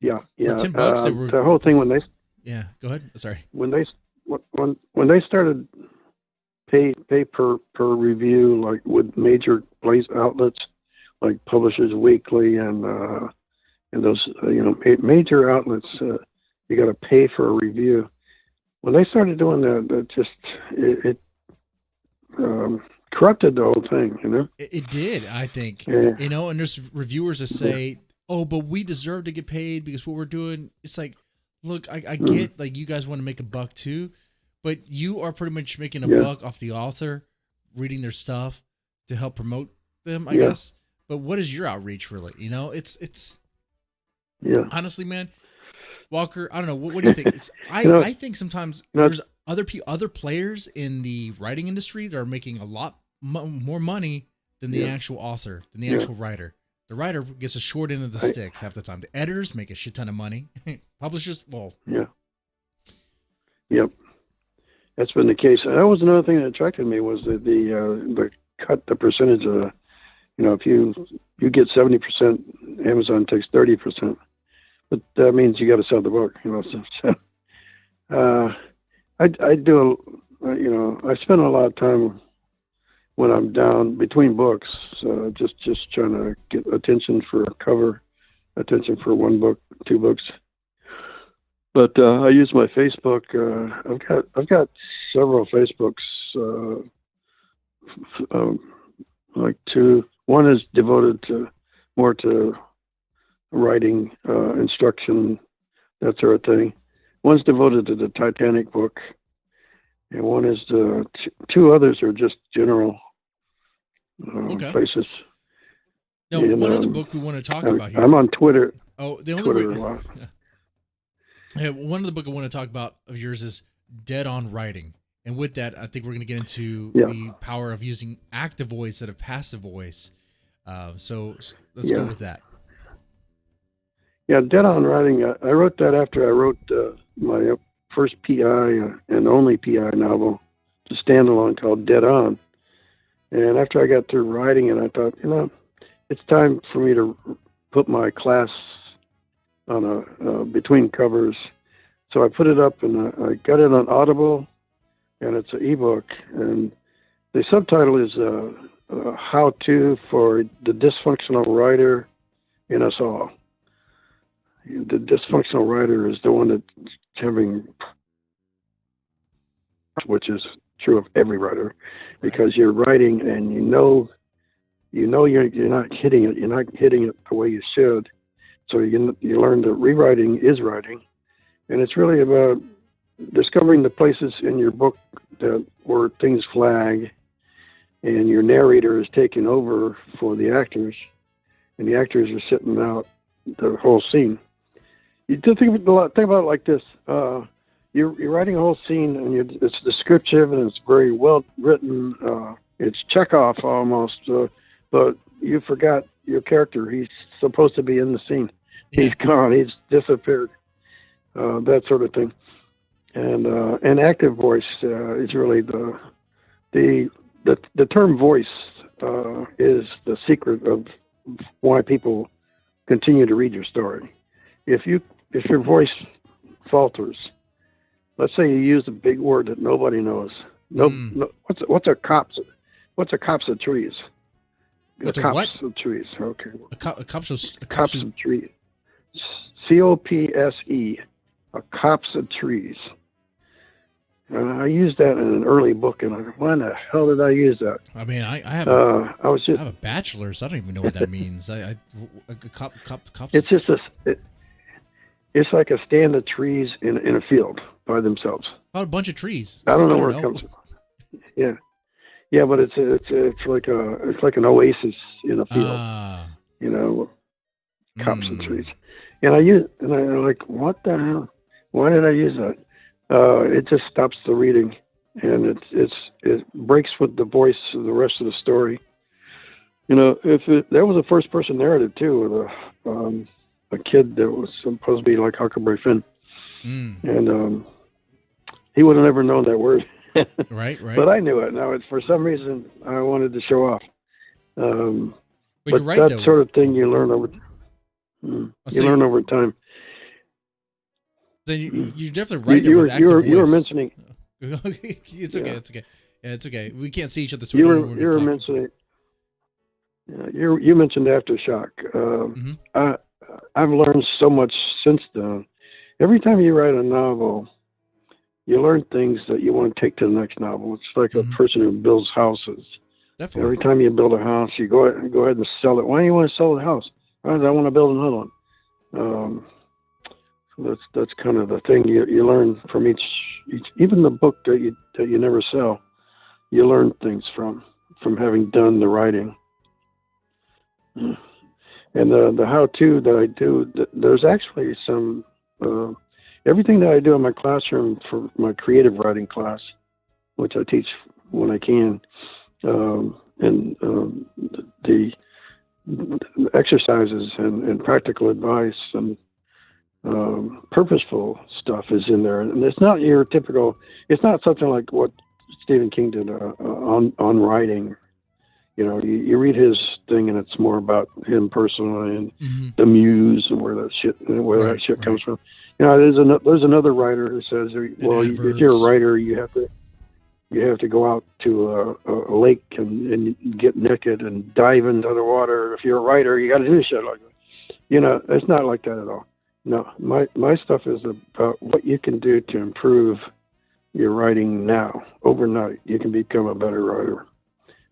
Yeah. For $10, the whole thing when they. Yeah, go ahead. Sorry. When they started pay per review, like with major place outlets like Publishers Weekly and those major outlets, you got to pay for a review. When they started doing that, it corrupted the whole thing. It did, I think. Yeah. And there's reviewers that say, "Oh, but we deserve to get paid because what we're doing." It's like, look, I get like you guys want to make a buck too, but you are pretty much making a buck off the author reading their stuff to help promote them, I guess. But what is your outreach really? It's honestly, man, Walker, I don't know. What do you think? I think sometimes there's other players in the writing industry that are making a lot more money than the actual author, than the actual writer. The writer gets a short end of the stick half the time. The editors make a shit ton of money. Publishers, well. Yeah. Yep. That's been the case. That was another thing that attracted me was the cut, the percentage of, if you get 70%, Amazon takes 30%. But that means you got to sell the book, So, I do, I spend a lot of time when I'm down between books, just trying to get attention for a cover, attention for one book, 2 books. But I use my Facebook. I've got several Facebooks, like 2. One is devoted more to writing, instruction, that sort of thing. One's devoted to the Titanic book, and one is 2 others are just general places. No, and, one other book we want to talk about here. I'm on Twitter. Oh, the only Twitter a lot. Yeah, one of the book I want to talk about of yours is Dead on Writing. And with that, I think we're going to get into the power of using active voice instead of passive voice. So let's go with that. Yeah, Dead on Writing. I wrote that after I wrote my first PI and only PI novel, a standalone called Dead On. And after I got through writing it, I thought, it's time for me to put my class on a between covers. So I put it up, and I got it on Audible, and it's an ebook. And the subtitle is "How-To for the Dysfunctional Writer in Us All." The dysfunctional writer is the one that's having, which is true of every writer, because you're writing and you know you're not hitting it. You're not hitting it the way you should. So you learn that rewriting is writing, and it's really about discovering the places in your book where things flag, and your narrator is taking over for the actors, and the actors are sitting out the whole scene. You do think about it like this: you're writing a whole scene, and it's descriptive and it's very well written. It's Chekhov almost, but you forgot your character. He's supposed to be in the scene. Yeah. He's gone. He's disappeared. That sort of thing. And active voice is really the term voice is the secret of why people continue to read your story. If if your voice falters, let's say you use a big word that nobody knows. No, what's a copse? What's a copse of trees? What's a a copse what? of trees. Okay. A copse Copse of trees. COPSE. A copse of trees. I used that in an early book, and I thought, why the hell did I use that? I mean, I have I was just. I have a bachelor's. I don't even know what that means. A copse. It's just it's like a stand of trees in a field by themselves. About a bunch of trees. I don't know where it comes from. Yeah, but it's like an oasis in a field. You know, copse of trees. And I'm like, what the hell? Why did I use that? It just stops the reading, and it breaks with the voice of the rest of the story. You know, that was a first person narrative too, with a kid that was supposed to be like Huckleberry Finn, and he would have never known that word. Right. But I knew it. Now, for some reason, I wanted to show off. But right, that though. sort of thing you learn over. Learn over time. Then you definitely right there with active voice. You were mentioning. It's okay. It's okay. Yeah, it's okay. We can't see each other. So you were mentioning. You mentioned aftershock. I've learned so much since then. Every time you write a novel, you learn things that you want to take to the next novel. It's like a person who builds houses. Definitely. Every time you build a house, you go ahead and sell it. Why do you want to sell the house? I want to build another one. So that's kind of the thing you learn from each even the book that you never sell. You learn things from having done the writing. And the how-to that I do, there's actually some everything that I do in my classroom for my creative writing class, which I teach when I can, and the exercises and practical advice and purposeful stuff is in there, and it's not your typical. It's not something like what Stephen King did on writing. You know, you read his thing, and it's more about him personally and the muse and where that shit comes from. You know, there's another writer who says, well, if you're a writer, you have to go out to a lake and get naked and dive into the water. If you're a writer, you got to do shit like that. You know, it's not like that at all. No, my stuff is about what you can do to improve your writing now. Overnight, you can become a better writer.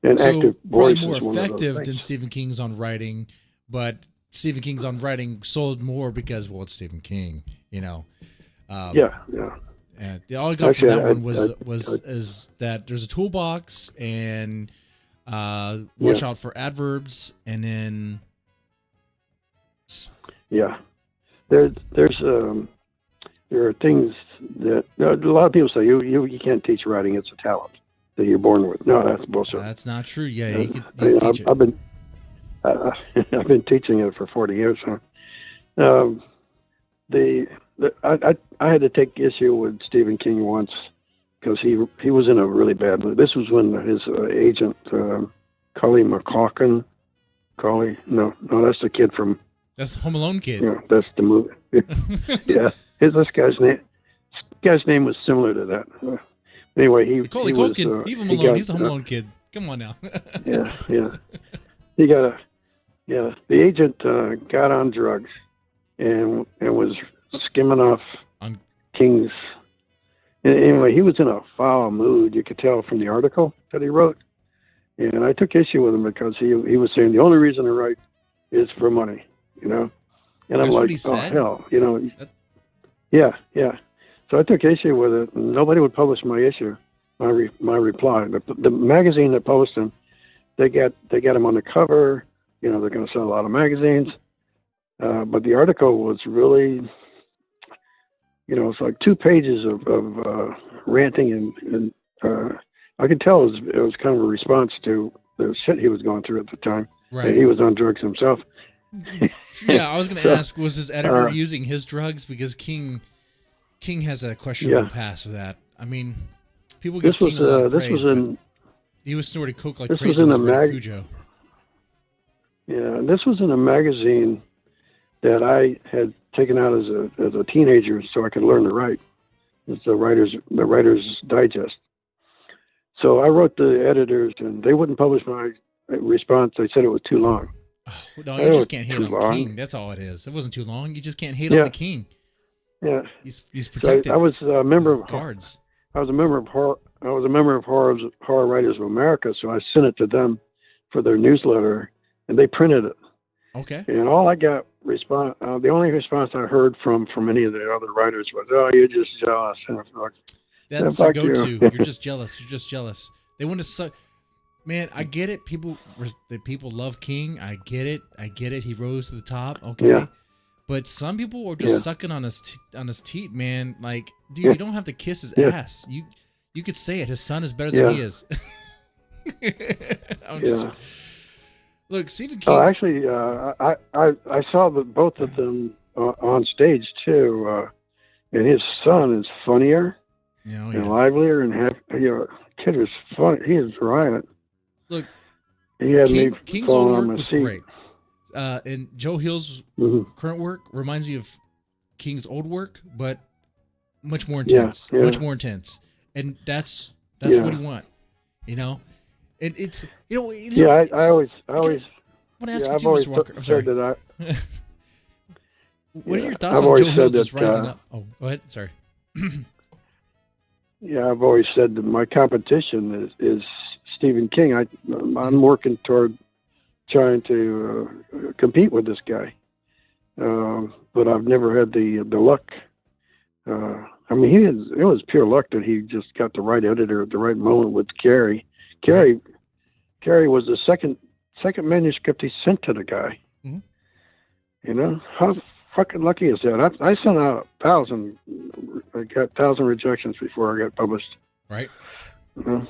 And so active voice probably more is effective than Stephen King's on writing, but Stephen King's on writing sold more because, well, it's Stephen King, you know. Yeah. And all I got from that one was that there's a toolbox and watch out for adverbs, and then there are things that a lot of people say you can't teach writing; it's a talent that you're born with. No, that's bullshit. That's not true. Yeah, you can teach it. I've been teaching it for 40 years. So. I had to take issue with Stephen King once because he was in a really bad mood. This was when his agent, Cully McLaughlin, no, that's the kid from. That's Home Alone kid. Yeah, that's the movie. Yeah, this guy's name was similar to that. Anyway, he kid. Leave him alone. He's a Home Alone kid. Come on now. Yeah. The agent got on drugs and was skimming off on King's. Anyway, he was in a foul mood. You could tell from the article that he wrote, and I took issue with him because he was saying the only reason I write is for money, you know. And That's I'm like, oh hell, you know. Yeah. So I took issue with it. And nobody would publish my issue, my reply. The magazine that published him, they got him on the cover. You know, they're going to sell a lot of magazines. But the article was really, you know, it's like 2 pages of ranting, and I could tell it was kind of a response to the shit he was going through at the time. Right. And he was on drugs himself. Yeah, I was going to ask, was his editor using his drugs? Because King has a questionable past with that. I mean, people give King a lot of praise, but he was snorting coke like crazy. This was in a Cujo. Yeah, this was in a magazine that I had taken out as a teenager so I could learn to write. It's the Writer's Digest. So I wrote the editors, and they wouldn't publish my response. They said it was too long. Oh, no, you just can't hate on the king. That's all it is. It wasn't too long. You just can't hate on the king. Yeah, he's protected. So I was a member of guards. I was a member of Horror Writers of America, so I sent it to them for their newsletter, and they printed it. Okay. And all I got the only response I heard from any of the other writers was, "Oh, you're just jealous." That's a go-to. You're just jealous. You're just jealous. They want to suck. Man, I get it. People love King. I get it. He rose to the top. Okay. Yeah. But some people are just sucking on his teat, man. Like, dude, you don't have to kiss his ass. You could say it. His son is better than he is. Look, Stephen King. Oh, actually, I saw both of them on stage too, and his son is funnier and livelier, and kid was funny. He is right. Look, he had King's old work was great. And Joe Hill's current work reminds me of King's old work, but much more intense. Much more intense. And that's what you want, you know. And it's I always want to ask you too, Mr. Walker. I'm sorry. What are your thoughts on Joe Hill just rising up? Oh, go ahead. Sorry. Yeah, I've always said that my competition is Stephen King. I'm working toward trying to compete with this guy, but I've never had the luck. I mean, it was pure luck that he just got the right editor at the right moment with Carrie. Carrie was the second manuscript he sent to the guy. Mm-hmm. You know, how fucking lucky is that? I sent out 1,000. I got 1,000 rejections before I got published. Right. You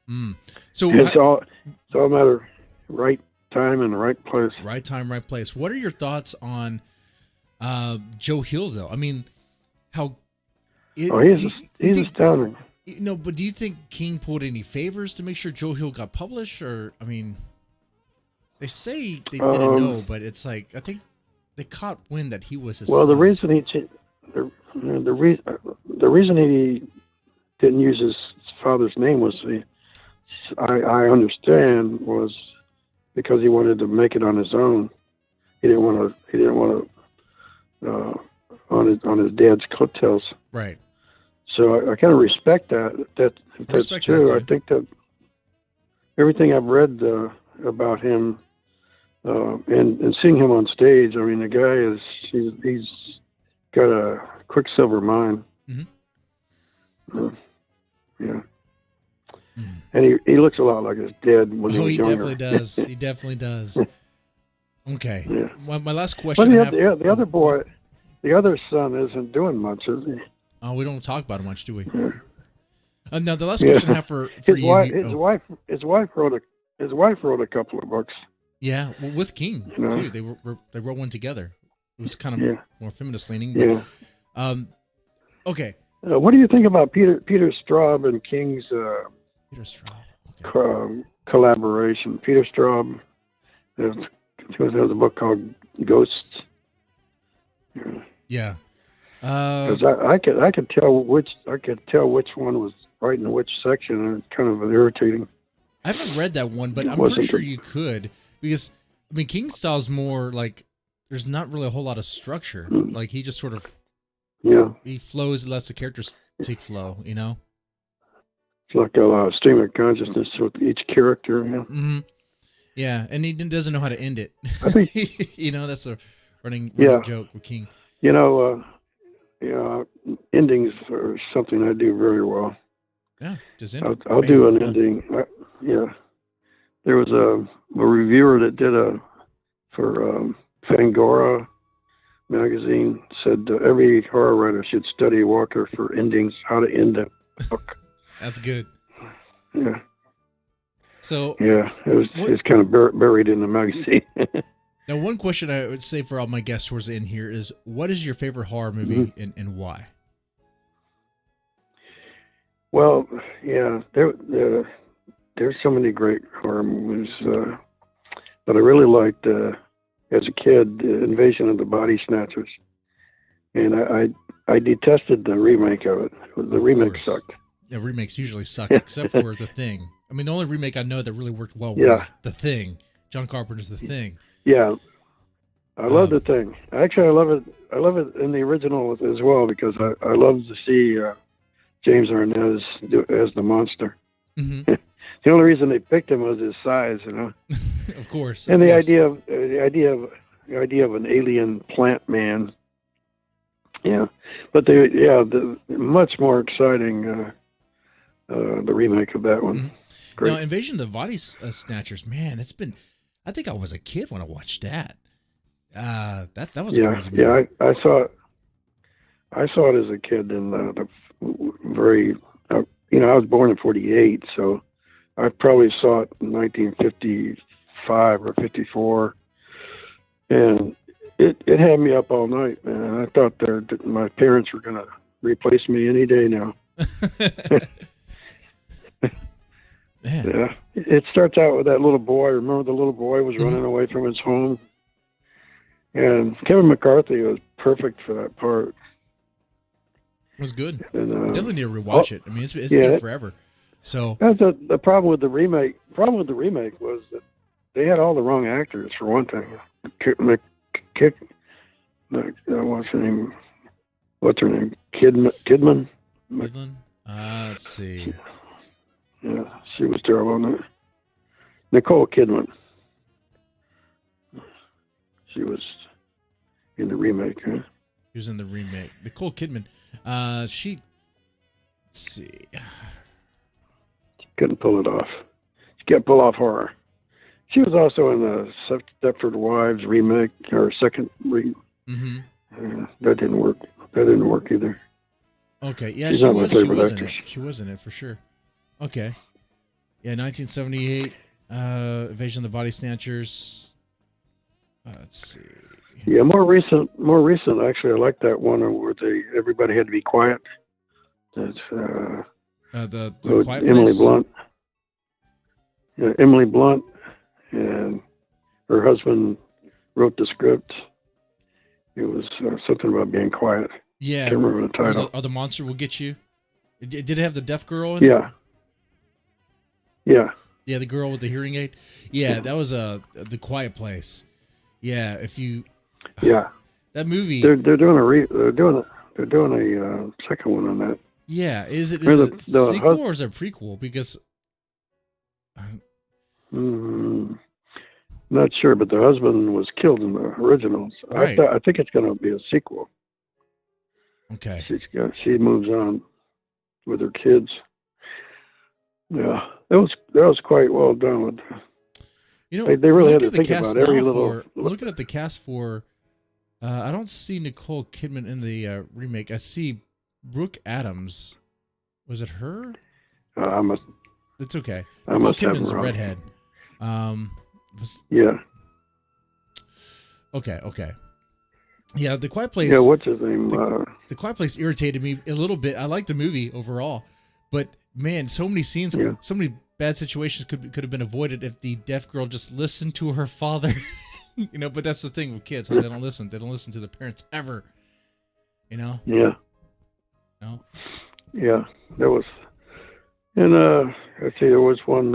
know? So it's all a matter of right time and the right place. Right time, right place. What are your thoughts on Joe Hill, though? I mean, he's astounding. No, but do you think King pulled any favors to make sure Joe Hill got published? Or, I mean, they say they didn't know, but it's like, I think they caught wind that he was his son. The reason he didn't use his father's name was I understand was because he wanted to make it on his own. He didn't want to on his dad's coattails. Right. So I kind of respect that. If that's true. I think that everything I've read about him and seeing him on stage, I mean, the guy he's got a quicksilver mind. Mm-hmm. Yeah. Mm-hmm. And he looks a lot like his dad when he was younger. Definitely does. He definitely does. Okay. Yeah. My last question. But the other boy, the other son isn't doing much, is he? Oh, we don't talk about it much, do we? Yeah. Now the last question I have for his wife wrote a couple of books. Yeah, well, with King too. They wrote one together. It was kind of more feminist leaning. But, okay. What do you think about Peter Straub and King's Peter Straub collaboration? Peter Straub, there's a book called Ghosts. Yeah. Because I could tell which one was writing which section, and it's kind of irritating. I haven't read that one, but I'm pretty sure you could, because I mean, King's style is more like there's not really a whole lot of structure. Like he just sort of he flows, lets the characters take flow. You know, it's like a stream of consciousness with each character. Yeah. Mm-hmm. Yeah, and he doesn't know how to end it. I think you know that's a running joke with King. You know. Endings are something I do very well. Yeah, just I'll do an ending. There was a reviewer that did for Fangora magazine said every horror writer should study Walker for endings, how to end a book. That's good. Yeah. So it's kind of buried in the magazine. Now, one question I would say for all my guests towards the end here is, what is your favorite horror movie and why? Well, there's so many great horror movies, but I really liked, as a kid, Invasion of the Body Snatchers. and I detested the remake of it. The Of remake course. sucked. Yeah, remakes usually suck, except for The Thing. I mean, the only remake I know that really worked well Yeah. was The Thing. John Carpenter's The Thing. Yeah, I love the thing. Actually, I love it. I love it in the original as well because I love to see James Arnaz as the monster. Mm-hmm. The only reason they picked him was his size, Of course. and of the course. idea of an alien plant man. Yeah, but the much more exciting the remake of that one. Mm-hmm. Great. Now, Invasion of the Body Snatchers, man, it's been. I think I was a kid when I watched that. That was a crazy movie. Yeah, I saw it. I saw it as a kid in the very. I was born in '48, so I probably saw it in 1955 or '54, and it had me up all night, man. I thought my parents were gonna replace me any day now. Man. Yeah, it starts out with that little boy. Remember, the little boy was running away from his home, and Kevin McCarthy was perfect for that part. It was good. And, Definitely need to rewatch it. I mean, it's been forever. So that's the problem with the remake. Problem with the remake was that they had all the wrong actors for one thing. What's her name? Kidman. Midland. Let's see. Yeah, she was terrible. Nicole Kidman. She was in the remake. Huh? She was in the remake. Nicole Kidman. Let's see. She couldn't pull it off. She can't pull off horror. She was also in the Stepford Wives remake or second. Mm-hmm. That didn't work. That didn't work either. Okay, yeah, She's she not my was favorite in actress. it. She was in it for sure. Okay. Yeah, 1978, Invasion of the Body Snatchers. Let's see. Yeah, more recent. Actually, I like that one where everybody had to be quiet. That's the Quiet Emily Place? Blunt. Yeah, Emily Blunt and her husband wrote the script. It was something about being quiet. Yeah. Can't remember the title. Or the Monster Will Get You. Did it have the deaf girl in it? Yeah. Yeah. Yeah, the girl with the hearing aid. Yeah, that was The Quiet Place. Yeah, if you. Yeah. That movie. They're doing a second one on that. Yeah, is it a sequel or is it a prequel? Because. Not sure, but the husband was killed in the originals. Right. I think it's going to be a sequel. Okay. She moves on with her kids. Yeah, that was quite well done. They really had to think about every little. Looking at the cast for, I don't see Nicole Kidman in the remake. I see Brooke Adams. Was it her? It's okay. Nicole Kidman's a redhead. Yeah. Okay. Yeah, The Quiet Place. Yeah, what's his name? The Quiet Place irritated me a little bit. I liked the movie overall, but man, so many scenes, so many bad situations could have been avoided if the deaf girl just listened to her father. But that's the thing with kids. They don't listen. They don't listen to their parents ever. Yeah. No. Yeah, there was, and let's see, there was one.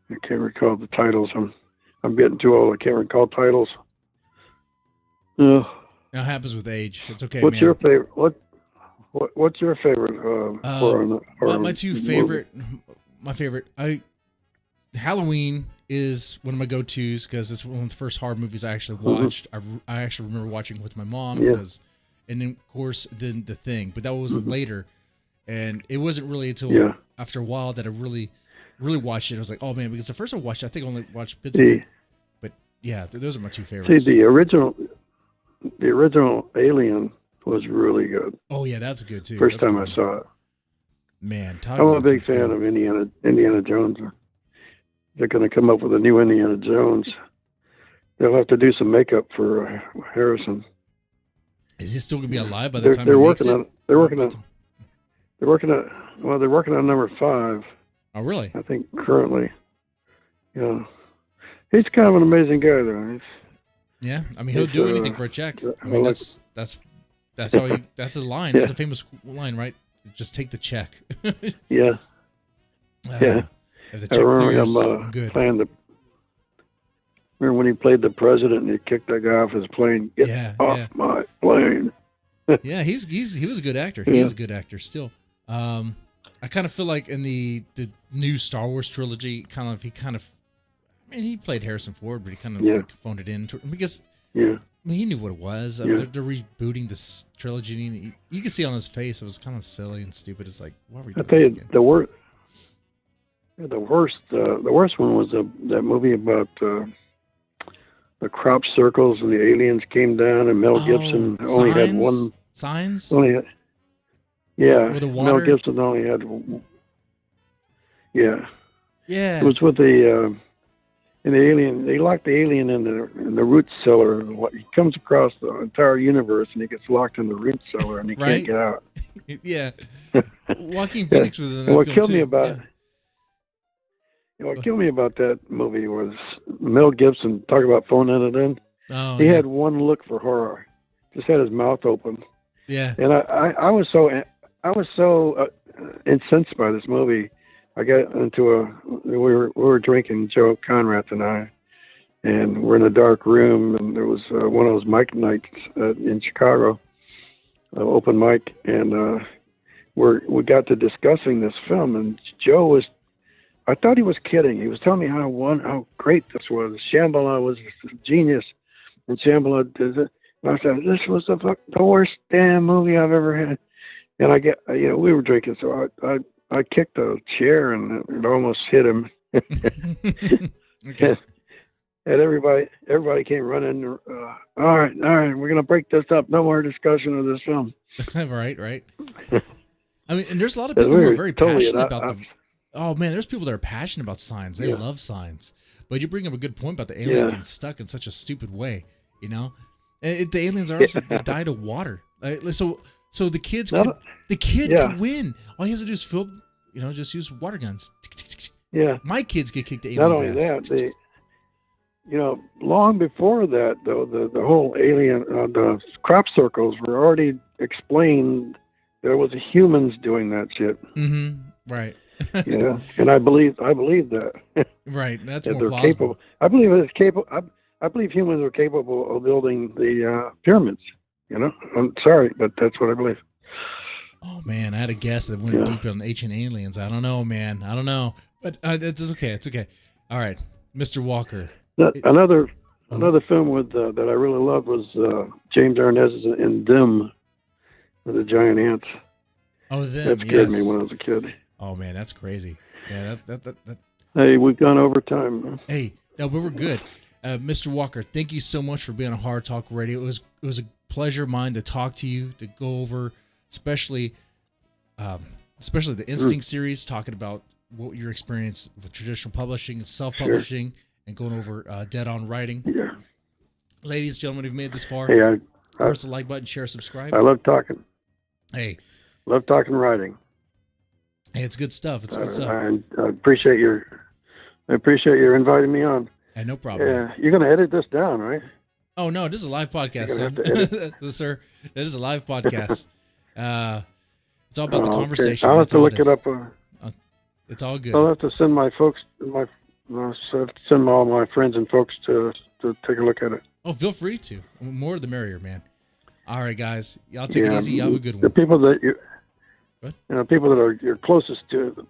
I can't recall the titles. I'm getting too old. I can't recall titles. That happens with age. It's okay. What's man. your favorite? What's your favorite? My two favorite. My favorite. Halloween is one of my go-tos because it's one of the first horror movies I actually watched. I actually remember watching with my mom and then of course then The Thing, but that was later, and it wasn't really until after a while that I really watched it. I was like, oh man, because the first time I watched it, I think I only watched bits of it. But yeah, those are my two favorites. See, the original Alien was really good. Oh yeah, that's good too. First time I saw it. Man, I'm a big fan of Indiana Jones. They're going to come up with a new Indiana Jones. They'll have to do some makeup for Harrison. Is he still going to be alive by the time they're he working makes on? They're working on number 5. Oh really? I think currently. Yeah, he's kind of an amazing guy though. Yeah, I mean, he'll do anything for a check. I mean, that's how he. That's a line. Yeah. That's a famous line, right? Just take the check. Yeah. Yeah. If the I check remember clears, him I'm good. remember when he played the president and he kicked that guy off his plane. Get off my plane. Yeah, he was a good actor. Yeah. He is a good actor still. I kind of feel like in the new Star Wars trilogy, I mean, he played Harrison Ford, but he kind of like phoned it in because I mean, he knew what it was. They're rebooting this trilogy. And you can see on his face it was kind of silly and stupid. It's like, why are we doing this again? The worst one was that movie about the crop circles and the aliens came down and Mel Gibson only had one. Signs? Only had, yeah. With the water? Mel Gibson only had. Yeah. Yeah. It was with the. And the alien, they locked the alien in the root cellar. He comes across the entire universe, and he gets locked in the root cellar, and he can't get out. Yeah, Joaquin Phoenix was in that what film killed too. me about what killed me about that movie was Mel Gibson. Talk about phoning it in. Oh, he had one look for horror, just had his mouth open. Yeah, and I was so incensed by this movie. I got into we were drinking, Joe Conrad and I, and we're in a dark room, and there was one of those mic nights in Chicago, open mic, and we got to discussing this film, and Joe I thought he was kidding. He was telling me how great this was. Shambhala was a genius, and Shambhala did it. And I said, this was the worst damn movie I've ever had. And we were drinking, so I kicked a chair and it almost hit him. Okay. And everybody came running. All right, we're gonna break this up. No more discussion of this film. right. I mean, and there's a lot of people who are very passionate about them. Oh man, there's people that are passionate about signs. They love signs. But you bring up a good point about the alien getting stuck in such a stupid way. You know, the aliens are also, they died of water. So the kids could win. All he has to do is just use water guns. Yeah. My kids get kicked to Not aliens' only ass. that, long before that, though, the whole alien, the crop circles were already explained. There was humans doing that shit. Mm-hmm. Right. Yeah, and I believe that. Right. That's more they're plausible. capable. I believe it's capable. I believe humans are capable of building the pyramids. I'm sorry, but that's what I believe. Oh man, I had a guess that went deep on ancient aliens. I don't know, man. I don't know, but it's okay. It's okay. All right, Mr. Walker. Another film with that I really loved was James Arnett's in Them, with the giant ants. Oh, Them. That scared me when I was a kid. Oh man, that's crazy. Yeah, that. Hey, we've gone over time. Hey, no, but we're good. Mr. Walker, thank you so much for being on Hard Talk Radio. It was a pleasure of mine to talk to you, to go over, especially the Instinct series, talking about what your experience with traditional publishing and self-publishing, and going over Dead On Writing. Yeah. Ladies, gentlemen, who've made this far, hey, press the like button, share, subscribe. I love talking. Hey. Love talking writing. Hey, it's good stuff. It's good stuff. I appreciate your inviting me on. Hey, no problem. Yeah, you're gonna edit this down, right? Oh no, this is a live podcast, son. Sir, it is a live podcast. It's all about the conversation. I'll have to look it up. It's all good. I'll have to send send all my friends and folks to take a look at it. Oh, feel free to. More the merrier, man. All right, guys. Y'all take it easy. Y'all have a good one. The people that people that are you're closest to,